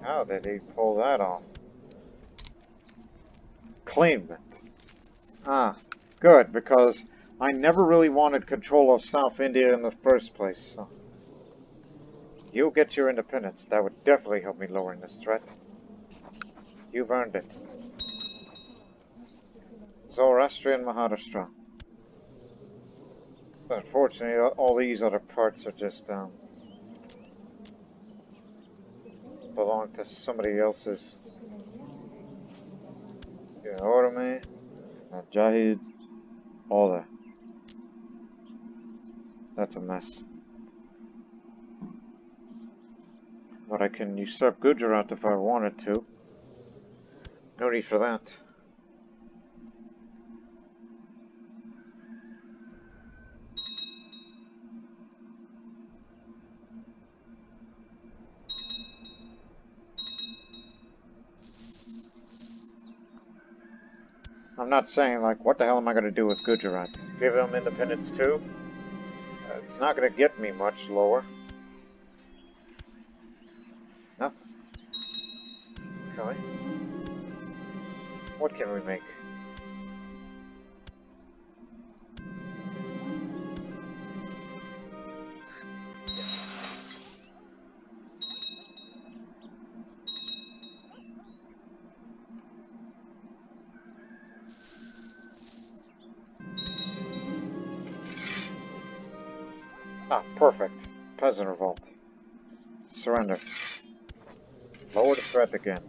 How did he pull that off? Claimed it. Ah, good, because I never really wanted control of South India in the first place. So you'll get your independence. That would definitely help me lowering this threat. You've earned it. Zoroastrian Maharashtra. But unfortunately, all these other parts are just, belong to somebody else's. Orome, Jahid, all that. That's a mess. But I can usurp Gujarat if I wanted to. No need for that. I'm not saying, like, what the hell am I going to do with Gujarat? Give them independence too? It's not going to get me much lower. Nothing. Okay. What can we make? Ah, perfect. Peasant revolt. Surrender. Lower the threat again.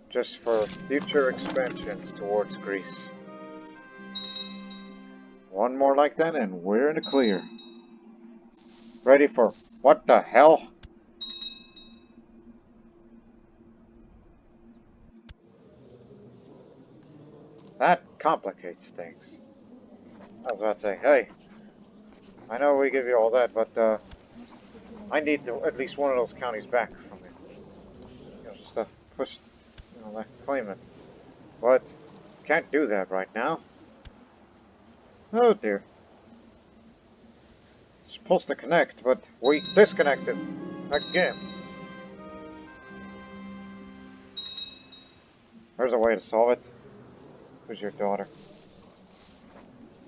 Just for future expansions towards Greece. One more like that and we're in the clear. Ready for what the hell? That complicates things. I was about to say, hey, I know we give you all that, but I need at least one of those counties back from you. You know, just to push, that claimant. But can't do that right now. Oh dear. Supposed to connect, but we disconnected again. There's a way to solve it. Who's your daughter?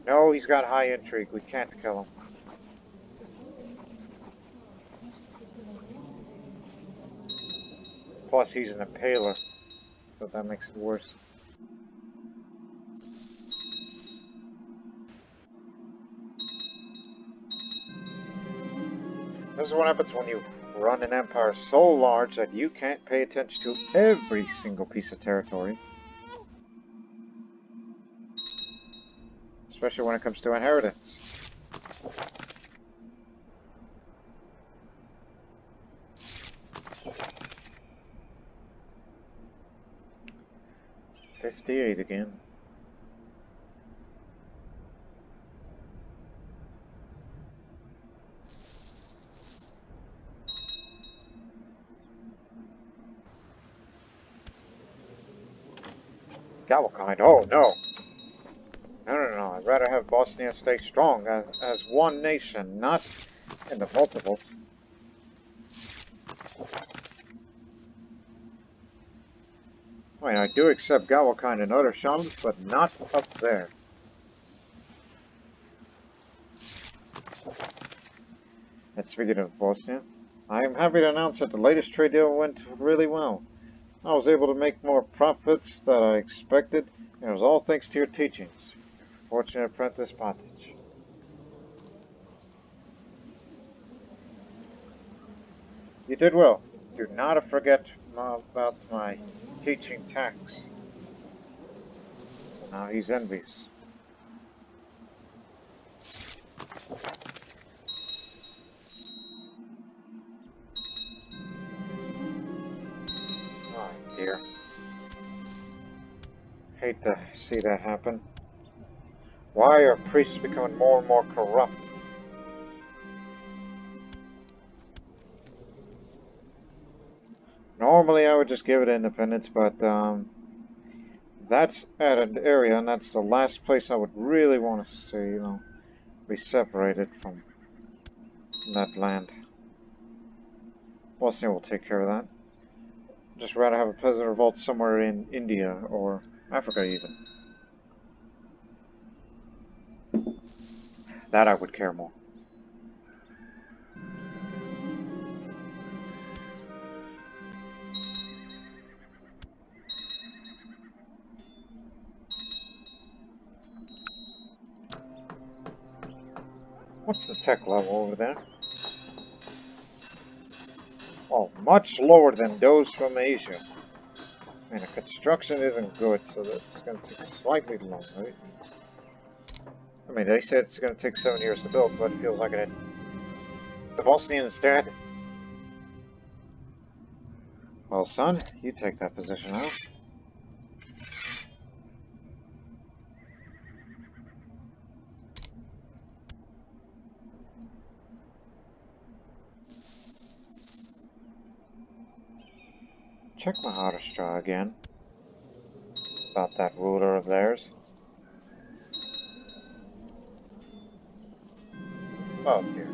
No, he's got high intrigue. We can't kill him. Plus, he's an impaler, so that makes it worse. This is what happens when you run an empire so large that you can't pay attention to every single piece of territory. Especially when it comes to inheritance. $58 again. Galvakind, oh no! No. I'd rather have Bosnia stay strong as one nation, not in the multiples. I mean, I do accept Galvakind and other shamans, but not up there. And speaking of Bosnia, I am happy to announce that the latest trade deal went really well. I was able to make more profits than I expected, and it was all thanks to your teachings. Fortunate apprentice Pottage. You did well. Do not forget about my teaching tax. Now he's envious. Oh dear. Hate to see that happen. Why are priests becoming more and more corrupt? Normally I would just give it independence, but that's at an area, and that's the last place I would really want to see, be separated from that land. Bosnia will take care of that. Just rather have a peasant revolt somewhere in India or Africa even. That I would care more. What's the tech level over there? Oh, much lower than those from Asia. And the construction isn't good, so that's going to take slightly long, right? I mean, they said it's going to take 7 years to build, but it feels like it. The Bosnians dead. Well, son, you take that position now. Check Maharashtra again. About that ruler of theirs. Oh dear.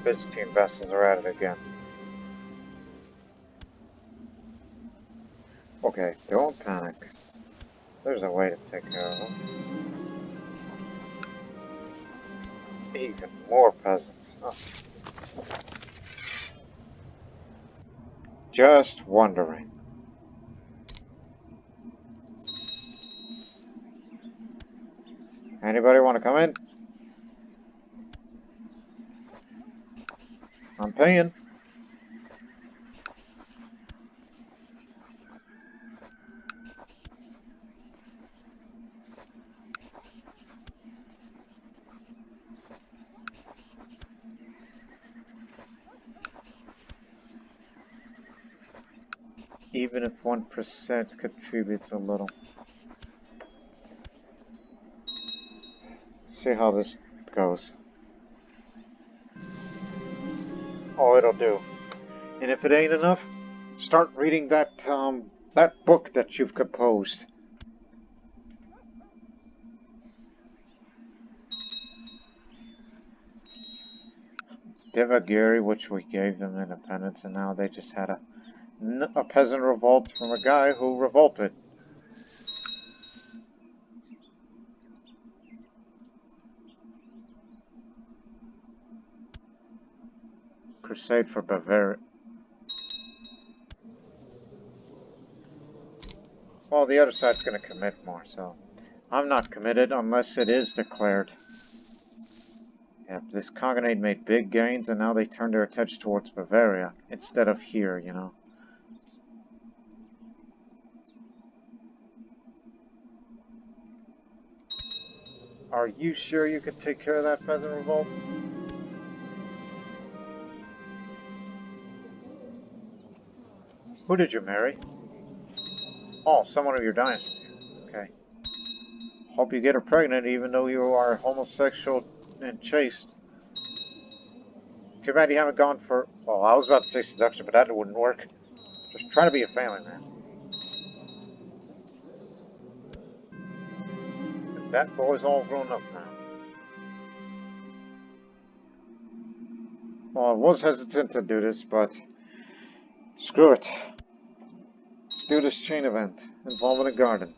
Byzantine vessels are at it again. Okay, don't panic. There's a way to take care of them. Even more peasants. Oh. Just wondering. Anybody want to come in? I'm paying. Even if 1% contributes a little. See how this goes. Oh, it'll do. And if it ain't enough, start reading that book that you've composed. Devagiri, which we gave them independence, and now they just had a peasant revolt from a guy who revolted. Crusade for Bavaria. Well, the other side's going to commit more, so I'm not committed unless it is declared. Yep, this Khaganate made big gains, and now they turn their attention towards Bavaria instead of here, you know. Are you sure you could take care of that peasant revolt? Who did you marry? Oh, someone of your dynasty. Okay. Hope you get her pregnant even though you are homosexual and chaste. Too bad you haven't gone for... Well, I was about to say seduction, but that wouldn't work. Just try to be a family man. But that boy's all grown up now. Well, I was hesitant to do this, but... Screw it. Let's do this chain event involving a garden.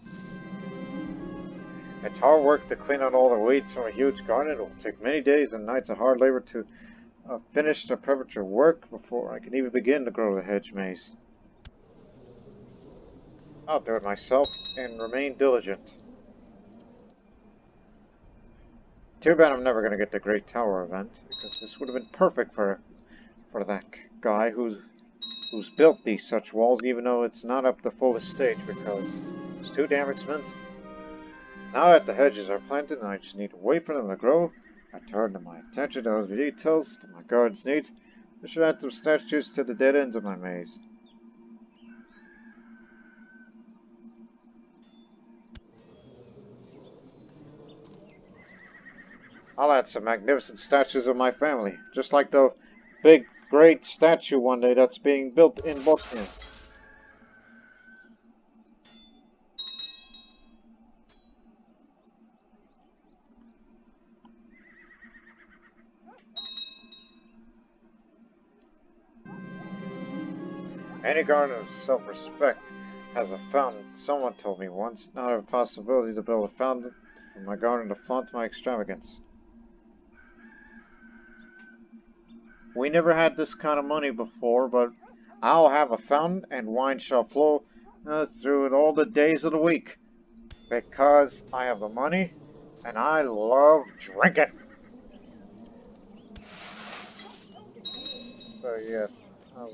It's hard work to clean out all the weeds from a huge garden. It will take many days and nights of hard labor to finish the preparatory work before I can even begin to grow the hedge maze. I'll do it myself and remain diligent. Too bad I'm never going to get the Great Tower event, because this would have been perfect for that guy who's built these such walls, even though it's not up the fullest stage because it's too damn expensive. Now that the hedges are planted and I just need to wait for them to grow, I turn my attention to those details, to my garden's needs. I should add some statues to the dead ends of my maze. I'll add some magnificent statues of my family, just like the big, great statue one day that's being built in Bosnia. Any garden of self-respect has a fountain. Someone told me once, not a possibility to build a fountain for my garden to flaunt my extravagance. We never had this kind of money before, but I'll have a fountain and wine shall flow through it all the days of the week. Because I have the money and I love drinking. So yes, a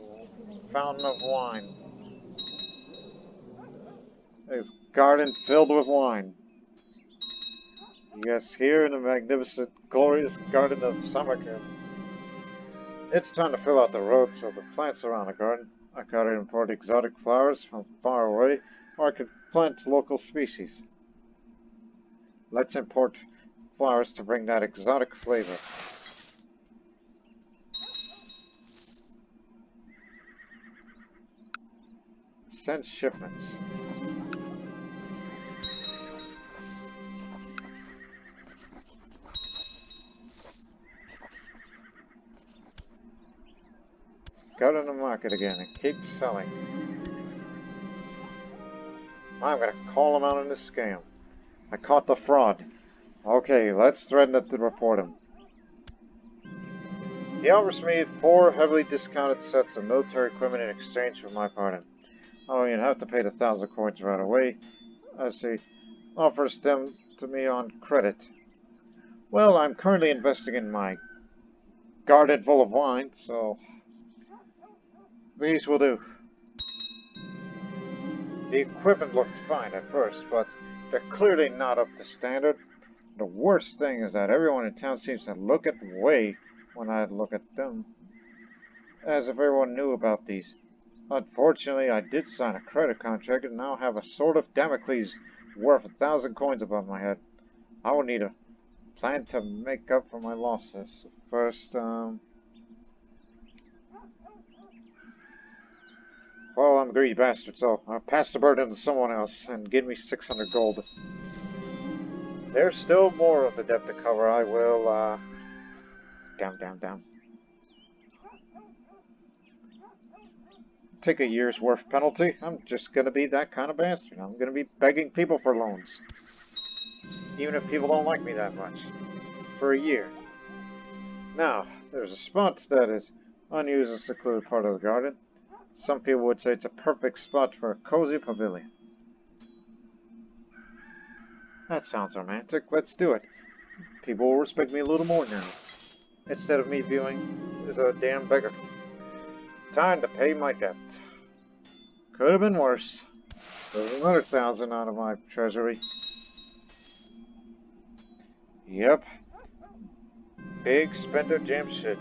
fountain of wine. A garden filled with wine. Yes, here in the magnificent, glorious garden of Samarkand. It's time to fill out the road so the plants around the garden. I gotta import exotic flowers from far away, or I could plant local species. Let's import flowers to bring that exotic flavor. Send shipments. Go to the market again and keep selling. I'm gonna call him out on this scam. I caught the fraud. Okay, let's threaten to report him. He offers me 4 heavily discounted sets of military equipment in exchange for my pardon. Oh, you'd have to pay the 1,000 coins right away. As he offers them to me on credit. Well, I'm currently investing in my garden full of wine, so these will do. The equipment looked fine at first, but they're clearly not up to standard. The worst thing is that everyone in town seems to look at the way when I look at them, as if everyone knew about these. Unfortunately, I did sign a credit contract and now have a sword of Damocles worth 1,000 coins above my head. I will need a plan to make up for my losses. First, well, I'm a greedy bastard, so I'll pass the burden to someone else and give me 600 gold. There's still more of the debt to cover. I will, down. Take a year's worth penalty. I'm just gonna be that kind of bastard. I'm gonna be begging people for loans. Even if people don't like me that much. For a year. Now, there's a spot that is unused and secluded part of the garden. Some people would say it's a perfect spot for a cozy pavilion. That sounds romantic. Let's do it. People will respect me a little more now. Instead of me viewing as a damn beggar. Time to pay my debt. Could have been worse. There's another 1,000 out of my treasury. Yep. Big spender Jamshid.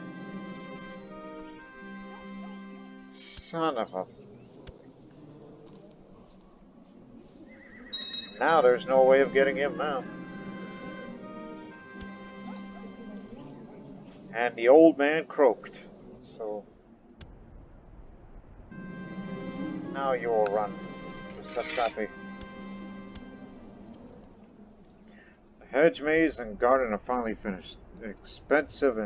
Son of a... Now there's no way of getting him now. And the old man croaked. So... now you will run to Satrapi. The hedge maze and garden are finally finished. Expensive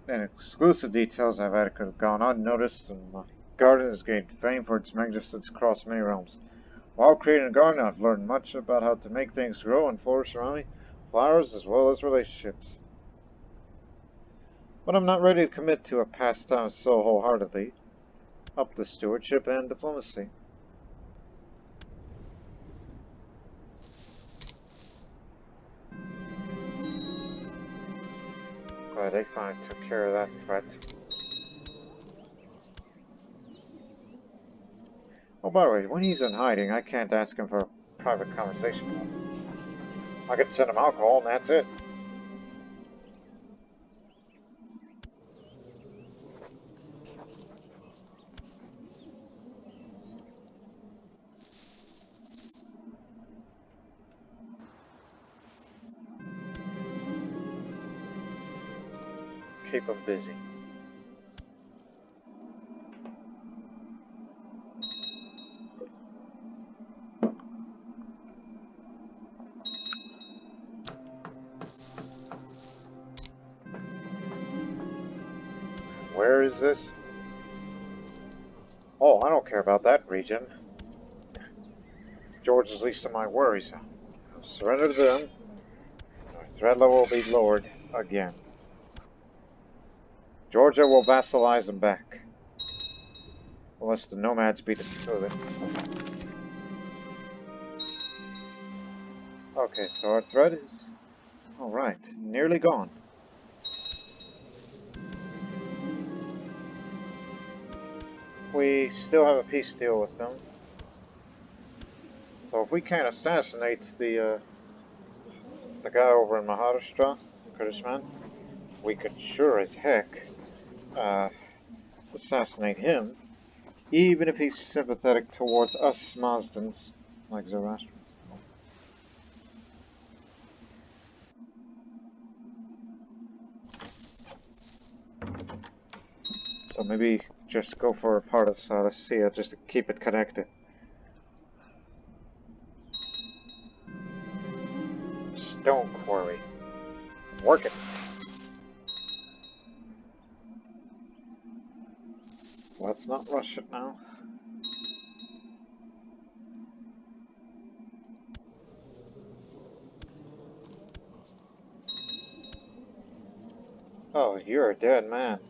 and exclusive details I've added could have gone unnoticed, and my garden has gained fame for its magnificence across many realms. While creating a garden, I've learned much about how to make things grow and flourish around me, flowers as well as relationships. But I'm not ready to commit to a pastime so wholeheartedly. Up to stewardship and diplomacy. Glad they finally took care of that threat. Oh, by the way, when he's in hiding, I can't ask him for a private conversation. I can send him alcohol, and that's it. Keep him busy. Where is this? Oh, I don't care about that region. George is least of my worries. I'll surrender to them. Our threat level will be lowered again. Georgia will vassalize them back. Unless the nomads beat us to it. Okay, so our threat is... alright, nearly gone. We still have a peace deal with them. So if we can't assassinate the guy over in Maharashtra, Kurdistan, we could sure as heck assassinate him, even if he's sympathetic towards us Mazdans, like Zoroastrians. So maybe just go for a part of Salasia just to keep it connected. Stone quarry. Work it. Let's not rush it now. Oh, you're a dead man.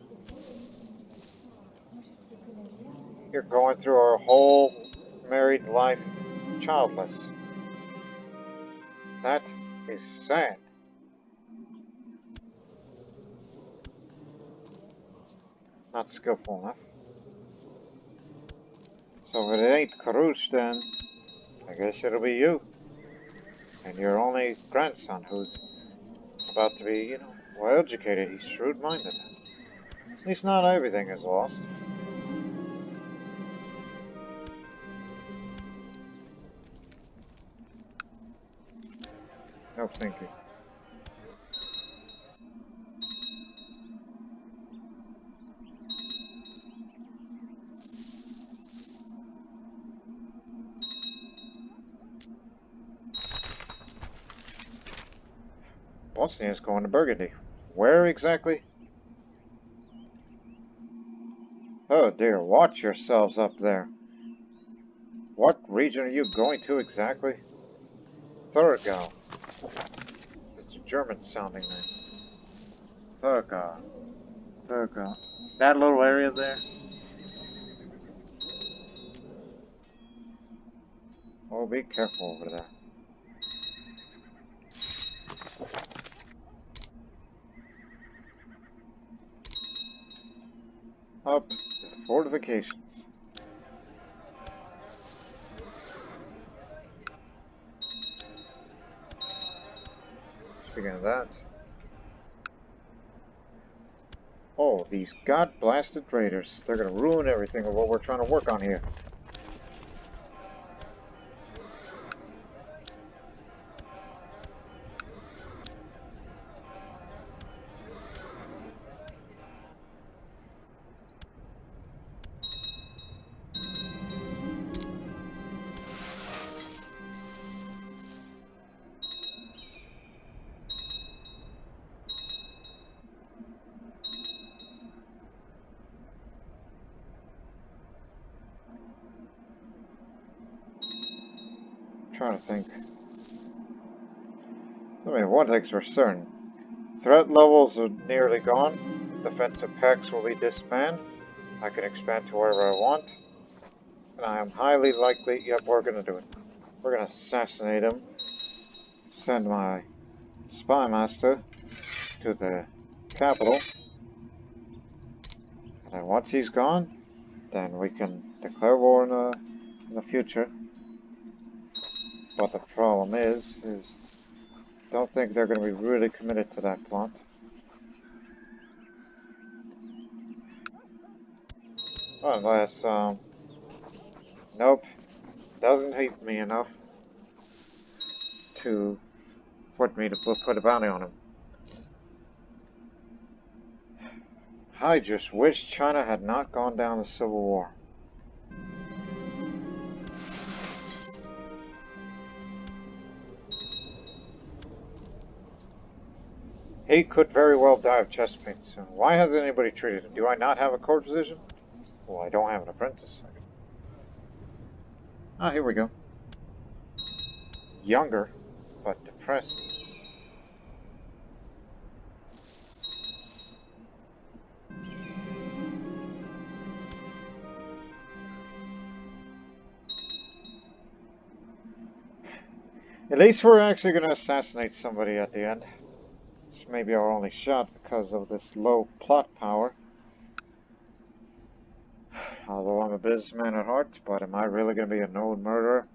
You're going through our whole married life childless. That is sad. Not skillful enough. So if it ain't Karush, then I guess it'll be you. And your only grandson who's about to be, well educated. He's shrewd-minded. At least not everything is lost. No thinking. Bosnia's going to Burgundy. Where exactly? Oh dear, watch yourselves up there. What region are you going to exactly? Thurgau. It's a German sounding name. Thurgau. Thurgau. That little area there? Oh, be careful over there. Up the fortifications. Speaking of that. Oh, these god-blasted raiders. They're gonna ruin everything of what we're trying to work on here. I'm trying to think. I mean, one thing's for certain. Threat levels are nearly gone. Defensive packs will be disbanded. I can expand to wherever I want. And I am highly likely, yep, we're gonna do it. We're gonna assassinate him. Send my spy master to the capital. And then once he's gone, then we can declare war in the future. But the problem is don't think they're gonna be really committed to that plot. Unless, nope, doesn't hate me enough to put me to put a bounty on him. I just wish China had not gone down the Civil War. He could very well die of chest pain soon. Why hasn't anybody treated him? Do I not have a court physician? Well, I don't have an apprentice. Ah, here we go. Younger, but depressed. At least we're actually going to assassinate somebody at the end. This may be our only shot because of this low plot power. Although I'm a businessman at heart, but am I really going to be a known murderer?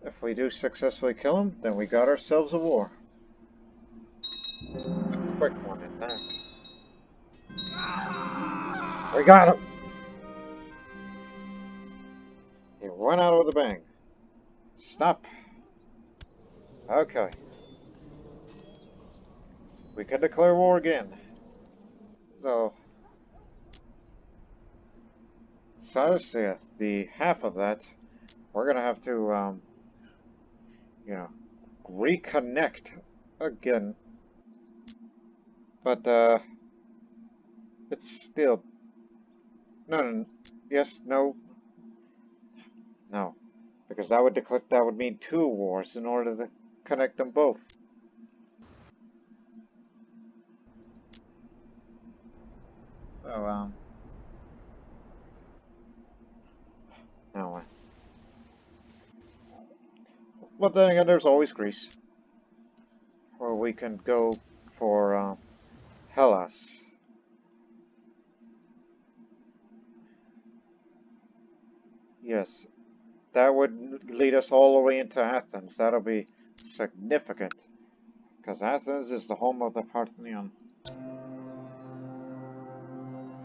If we do successfully kill him, then we got ourselves a war. Quick one at that. We got him! He went out with a bang. Stop. Okay. We can declare war again. So, yeah, the half of that, we're gonna have to, reconnect again. But, it's still... No, yes, no. No. Because that would mean 2 wars in order to connect them both. So, now what? But then again, there's always Greece, where we can go for Hellas. Yes, that would lead us all the way into Athens. That'll be significant, because Athens is the home of the Parthenon,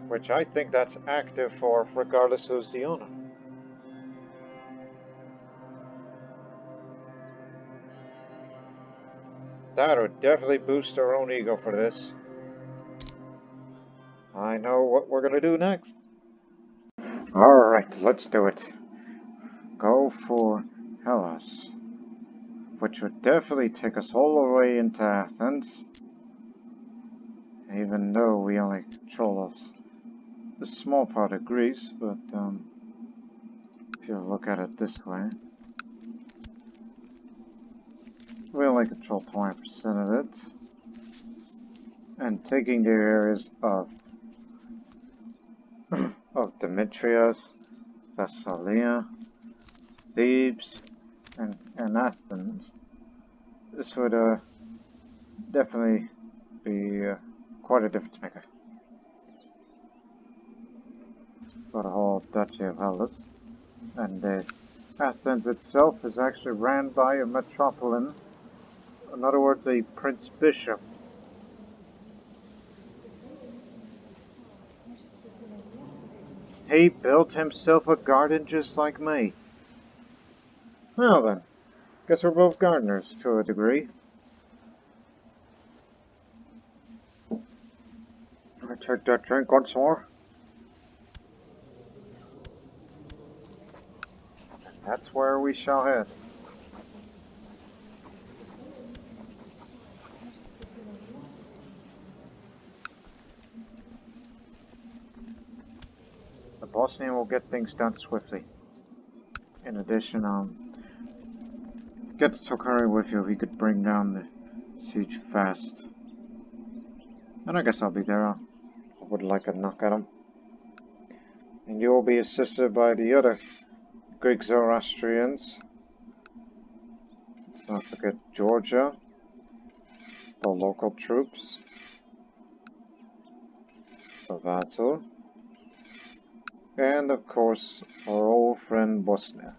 which I think that's active for regardless who's the owner. That would definitely boost our own ego for this. I know what we're going to do next. Alright, let's do it. Go for Hellas, which would definitely take us all the way into Athens, even though we only control a small part of Greece, but if you look at it this way, we only control 20% of it, and taking the areas of Demetrius, Thessalia, Thebes, and Athens, this would definitely be quite a difference maker for the whole Duchy of Hellas. And Athens itself is actually ran by a metropolitan, in other words, a prince bishop. He built himself a garden just like me. Well then, guess we're both gardeners to a degree. I take that drink once more. That's where we shall head. The Bosnian will get things done swiftly. In addition, get Tokari with you. He could bring down the siege fast. And I guess I'll be there. I would like a knock at him. And you will be assisted by the other Greek Zoroastrians. Let's not forget Georgia, the local troops, the vassal, and of course our old friend Bosnia.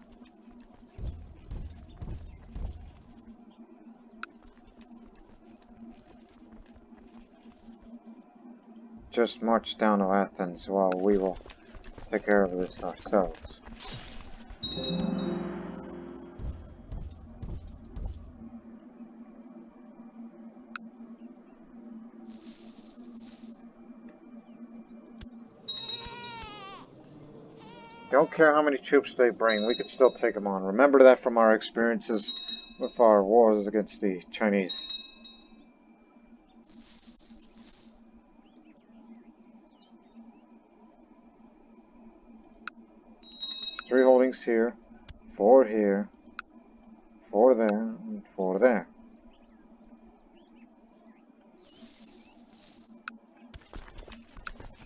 Just march down to Athens while we will take care of this ourselves. Don't care how many troops they bring, we could still take them on. Remember that from our experiences with our wars against the Chinese. Three holdings here, 4 here, 4 there, and 4 there.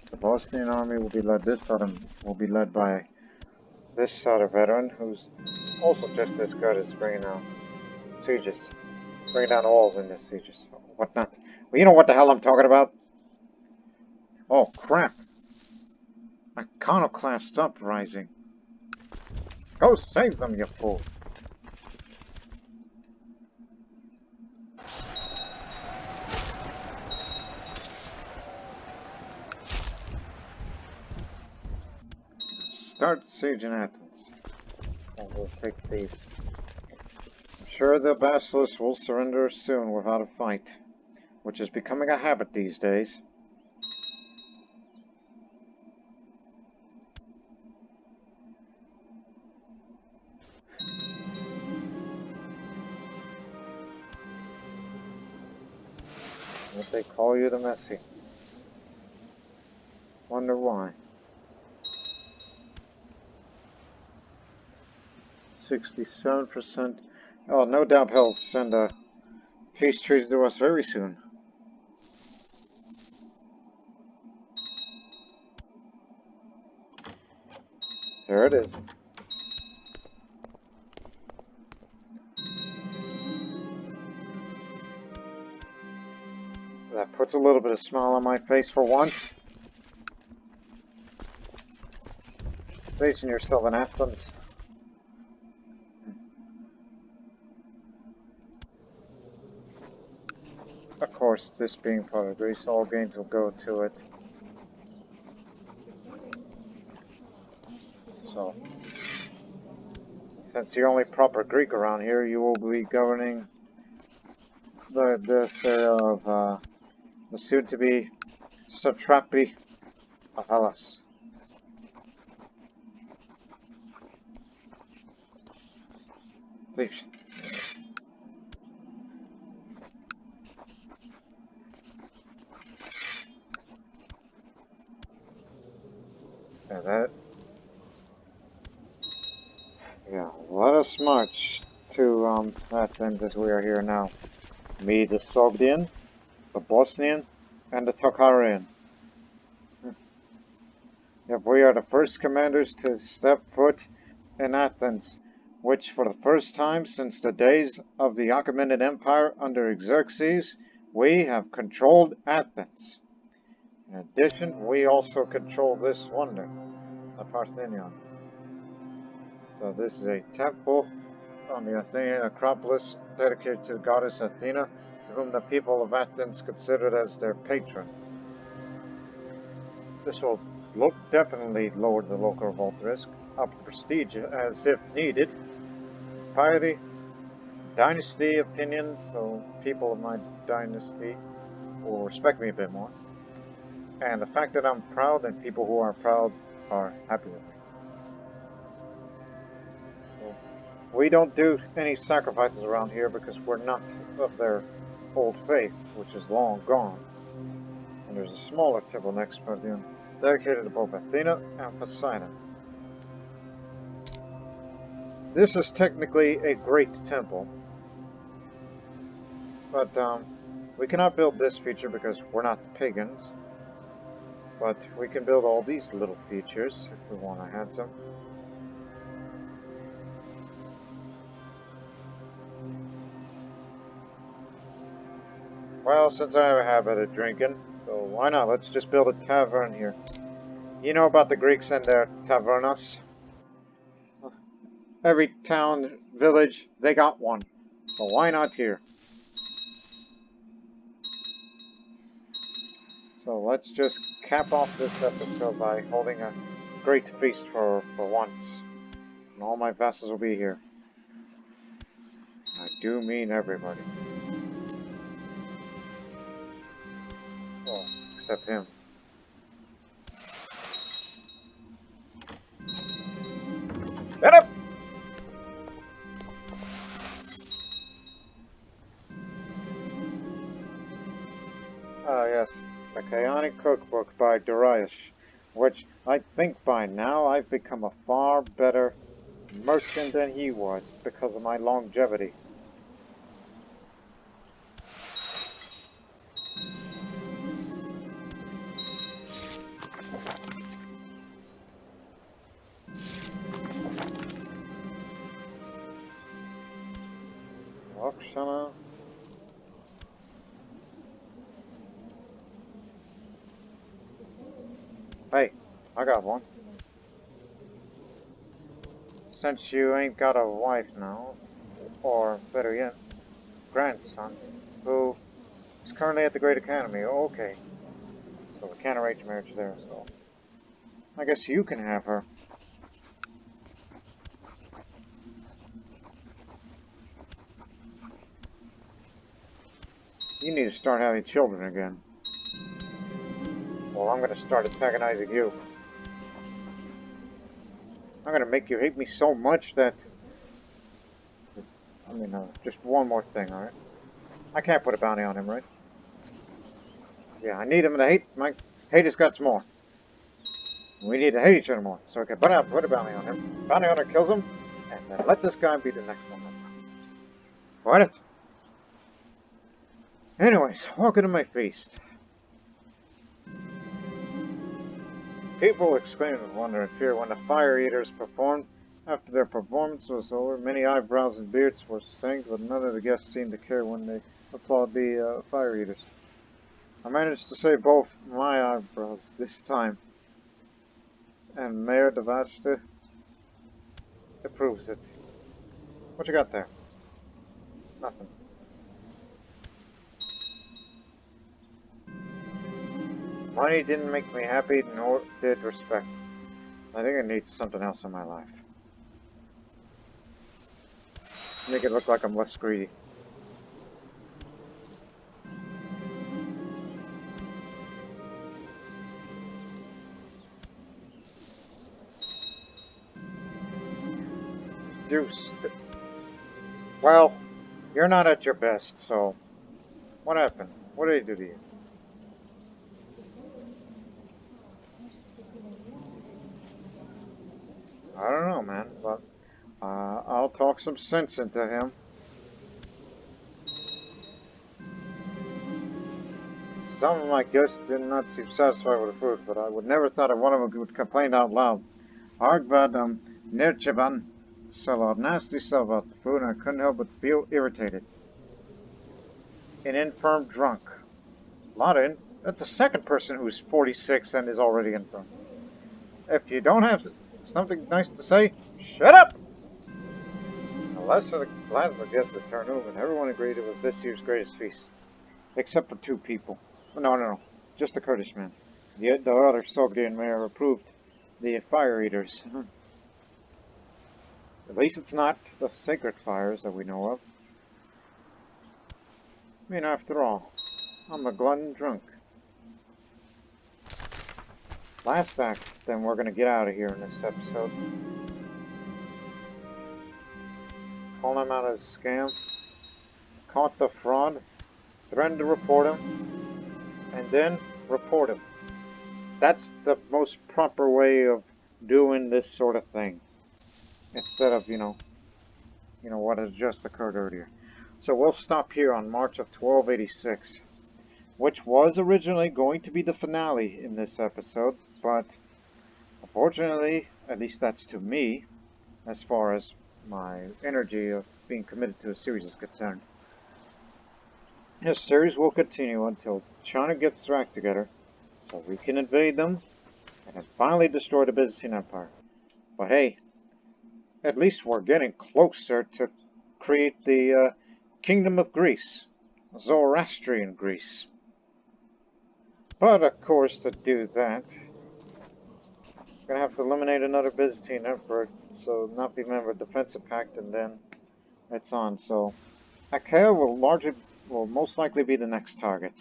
The Bosnian army will be led by this sort of veteran who's also just as good as bringing down sieges, bringing down walls in the sieges, whatnot. Well, you know what the hell I'm talking about? Oh crap! Iconoclast uprising. Go save them, you fool! Start sieging Athens, and we'll take Thebes. I'm sure the Basilisk will surrender soon without a fight, which is becoming a habit these days. What they call you the Messi. Wonder why. 67%. Oh, no doubt he'll send a peace treaty to us very soon. There it is. Puts a little bit of smile on my face for once. Station yourself in Athens. Of course, this being part of Greece, all gains will go to it. So, since you're only proper Greek around here, you will be governing the affair of the soon-to-be satrapy of Hellas. Let us march to Athens as we are here now. Me, the Sogdian, the Bosnian, and the Tokharian. If we are the first commanders to step foot in Athens, which for the first time since the days of the Achaemenid Empire under Xerxes, we have controlled Athens. In addition, we also control this wonder, the Parthenon. So this is a temple on the Athenian Acropolis dedicated to the goddess Athena, to whom the people of Athens considered as their patron. This will definitely lower the local revolt risk, up the prestige as if needed. Piety, dynasty opinion, so people of my dynasty will respect me a bit more. And the fact that I'm proud and people who are proud are happy with me. So, we don't do any sacrifices around here because we're not of their old faith, which is long gone. And there's a smaller temple next to Parthenon, dedicated to both Athena and Poseidon. This is technically a great temple, but we cannot build this feature because we're not pagans. But we can build all these little features if we want to add some. Well, since I have a habit of drinking, so why not? Let's just build a tavern here. You know about the Greeks and their tavernas? Every town, village, they got one. So why not here? So let's just cap off this episode by holding a great feast for once. And all my vassals will be here. I do mean everybody. Well, except him. Get up! Ah, yes. The Chaotic Cookbook by Darius, which I think by now I've become a far better merchant than he was because of my longevity. Wakshana. Hey, I got one. Since you ain't got a wife now, or better yet, grandson, who is currently at the Great Academy, okay. So we can't arrange marriage there, so I guess you can have her. You need to start having children again. Well, I'm gonna start antagonizing you. I'm gonna make you hate me so much that... I mean, just one more thing, alright? I can't put a bounty on him, right? Yeah, I need him to hate. My hate has got more. We need to hate each other more. So I can put a bounty on him. Bounty hunter kills him, and then let this guy be the next one. Got it? Anyways, welcome to my feast. People exclaimed with wonder and fear when the fire eaters performed. After their performance was over, many eyebrows and beards were singed, but none of the guests seemed to care when they applauded the fire eaters. I managed to save both my eyebrows this time. And Mayor Devashta approves it. What you got there? Nothing. Money didn't make me happy, nor did respect. I think I need something else in my life. Make it look like I'm less greedy. Juice. Well, you're not at your best, so what happened? What did he do to you? I don't know, man, but I'll talk some sense into him. Some of my guests did not seem satisfied with the food, but I would never thought of one of them would complain out loud. Argvad Nirchevan said a nasty stuff about the food, and I couldn't help but feel irritated. An infirm drunk. Laden, that's the second person who's 46 and is already infirm. If you don't have something nice to say, shut up! The last of the guests had turned over, and everyone agreed it was this year's greatest feast. Except for two people. No. Just the Kurdish man. Yet the other Sogdian mayor approved the fire eaters. At least it's not the sacred fires that we know of. I mean, after all, I'm a glutton drunk. Last act, then we're gonna get out of here in this episode. Call him out as a scam. Caught the fraud. Threatened to report him. And then report him. That's the most proper way of doing this sort of thing. Instead of, what has just occurred earlier. So we'll stop here on March of 1286, which was originally going to be the finale in this episode, but unfortunately, at least that's to me, as far as my energy of being committed to a series is concerned. This series will continue until China gets their act together, so we can invade them and then finally destroy the Byzantine Empire. But hey, at least we're getting closer to create the Kingdom of Greece, Zoroastrian Greece. But of course, to do that, we're gonna have to eliminate another Byzantine emperor, so not be a member of the defensive pact, and then it's on. So Achaia will most likely be the next target.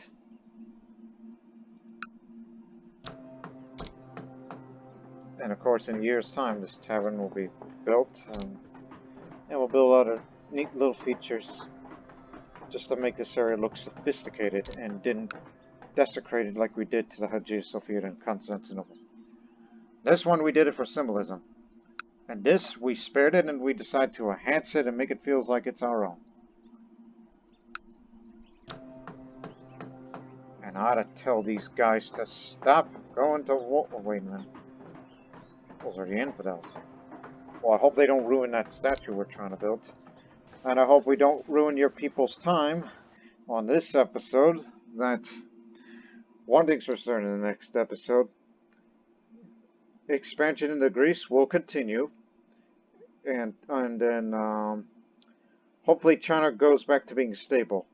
And of course, in a year's time, this tavern will be built, and we'll build other neat little features just to make this area look sophisticated and didn't desecrate it like we did to the Hagia Sophia in Constantinople. This one we did it for symbolism. And this, we spared it and we decided to enhance it and make it feel like it's our own. And I ought to tell these guys to stop going to war. Oh, wait a minute. Those are the infidels. Well, I hope they don't ruin that statue we're trying to build. And I hope we don't ruin your people's time on this episode. That one thing's for certain in the next episode. Expansion into Greece will continue. And then hopefully China goes back to being stable.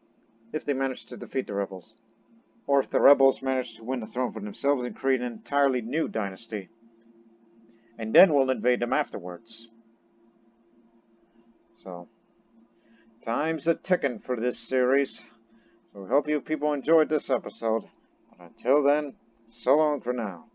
If they manage to defeat the rebels. Or if the rebels manage to win the throne for themselves and create an entirely new dynasty. And then we'll invade them afterwards. So, time's a ticking for this series. So we hope you people enjoyed this episode. But until then, so long for now.